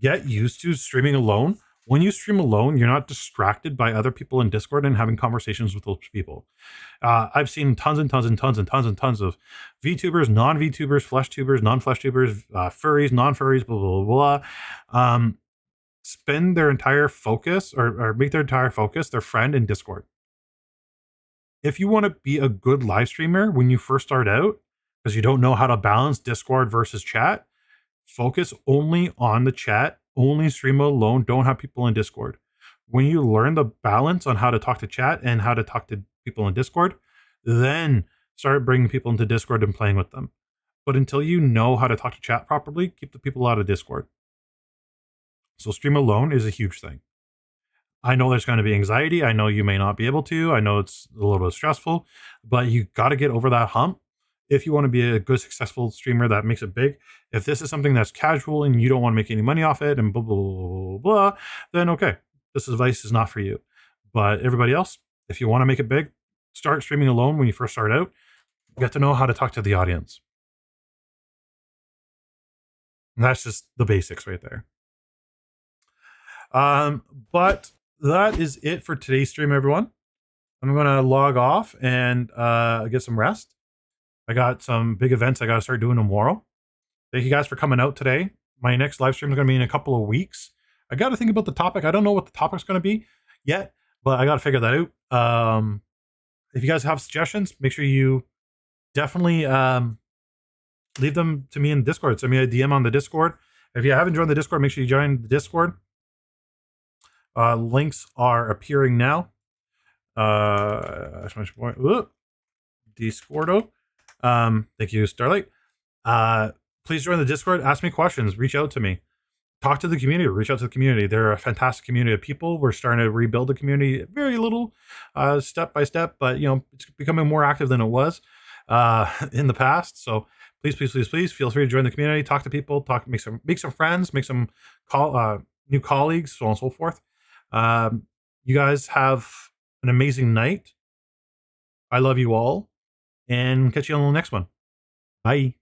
Get used to streaming alone. When you stream alone, you're not distracted by other people in Discord and having conversations with those people. I've seen tons and tons and tons and tons and tons of VTubers, non-VTubers, flesh tubers, non-flesh tubers, furries, non-furries, blah, blah, blah, blah. Spend their entire focus or make their entire focus their friend in Discord. If you want to be a good live streamer when you first start out, because you don't know how to balance Discord versus chat, focus only on the chat, only stream alone, don't have people in Discord. When you learn the balance on how to talk to chat and how to talk to people in Discord, then start bringing people into Discord and playing with them. But until you know how to talk to chat properly, keep the people out of Discord. So stream alone is a huge thing. I know there's going to be anxiety. I know you may not be able to. I know it's a little bit stressful, but you got to get over that hump if you want to be a good, successful streamer that makes it big. If this is something that's casual and you don't want to make any money off it and blah, blah, blah, blah, blah, then okay, this advice is not for you. But everybody else, if you want to make it big, start streaming alone when you first start out. Get to know how to talk to the audience. And that's just the basics right there. But that is it for today's stream, everyone. I'm going to log off and get some rest. I got some big events I got to start doing tomorrow. Thank you guys for coming out today. My next live stream is going to be in a couple of weeks. I got to think about the topic. I don't know what the topic's going to be yet, but I got to figure that out. If you guys have suggestions, make sure you definitely leave them to me in Discord. Send me a DM on the Discord. If you haven't joined the Discord, make sure you join the Discord. Links are appearing now. Discordo. Thank you, Starlight. Please join the Discord. Ask me questions. Reach out to me. Talk to the community. Reach out to the community. They're a fantastic community of people. We're starting to rebuild the community very little, step by step, but it's becoming more active than it was in the past. So please, please, please, please feel free to join the community. Talk to people. Make some friends. Make some new colleagues, so on and so forth. You guys have an amazing night. I love you all, and catch you on the next one. Bye.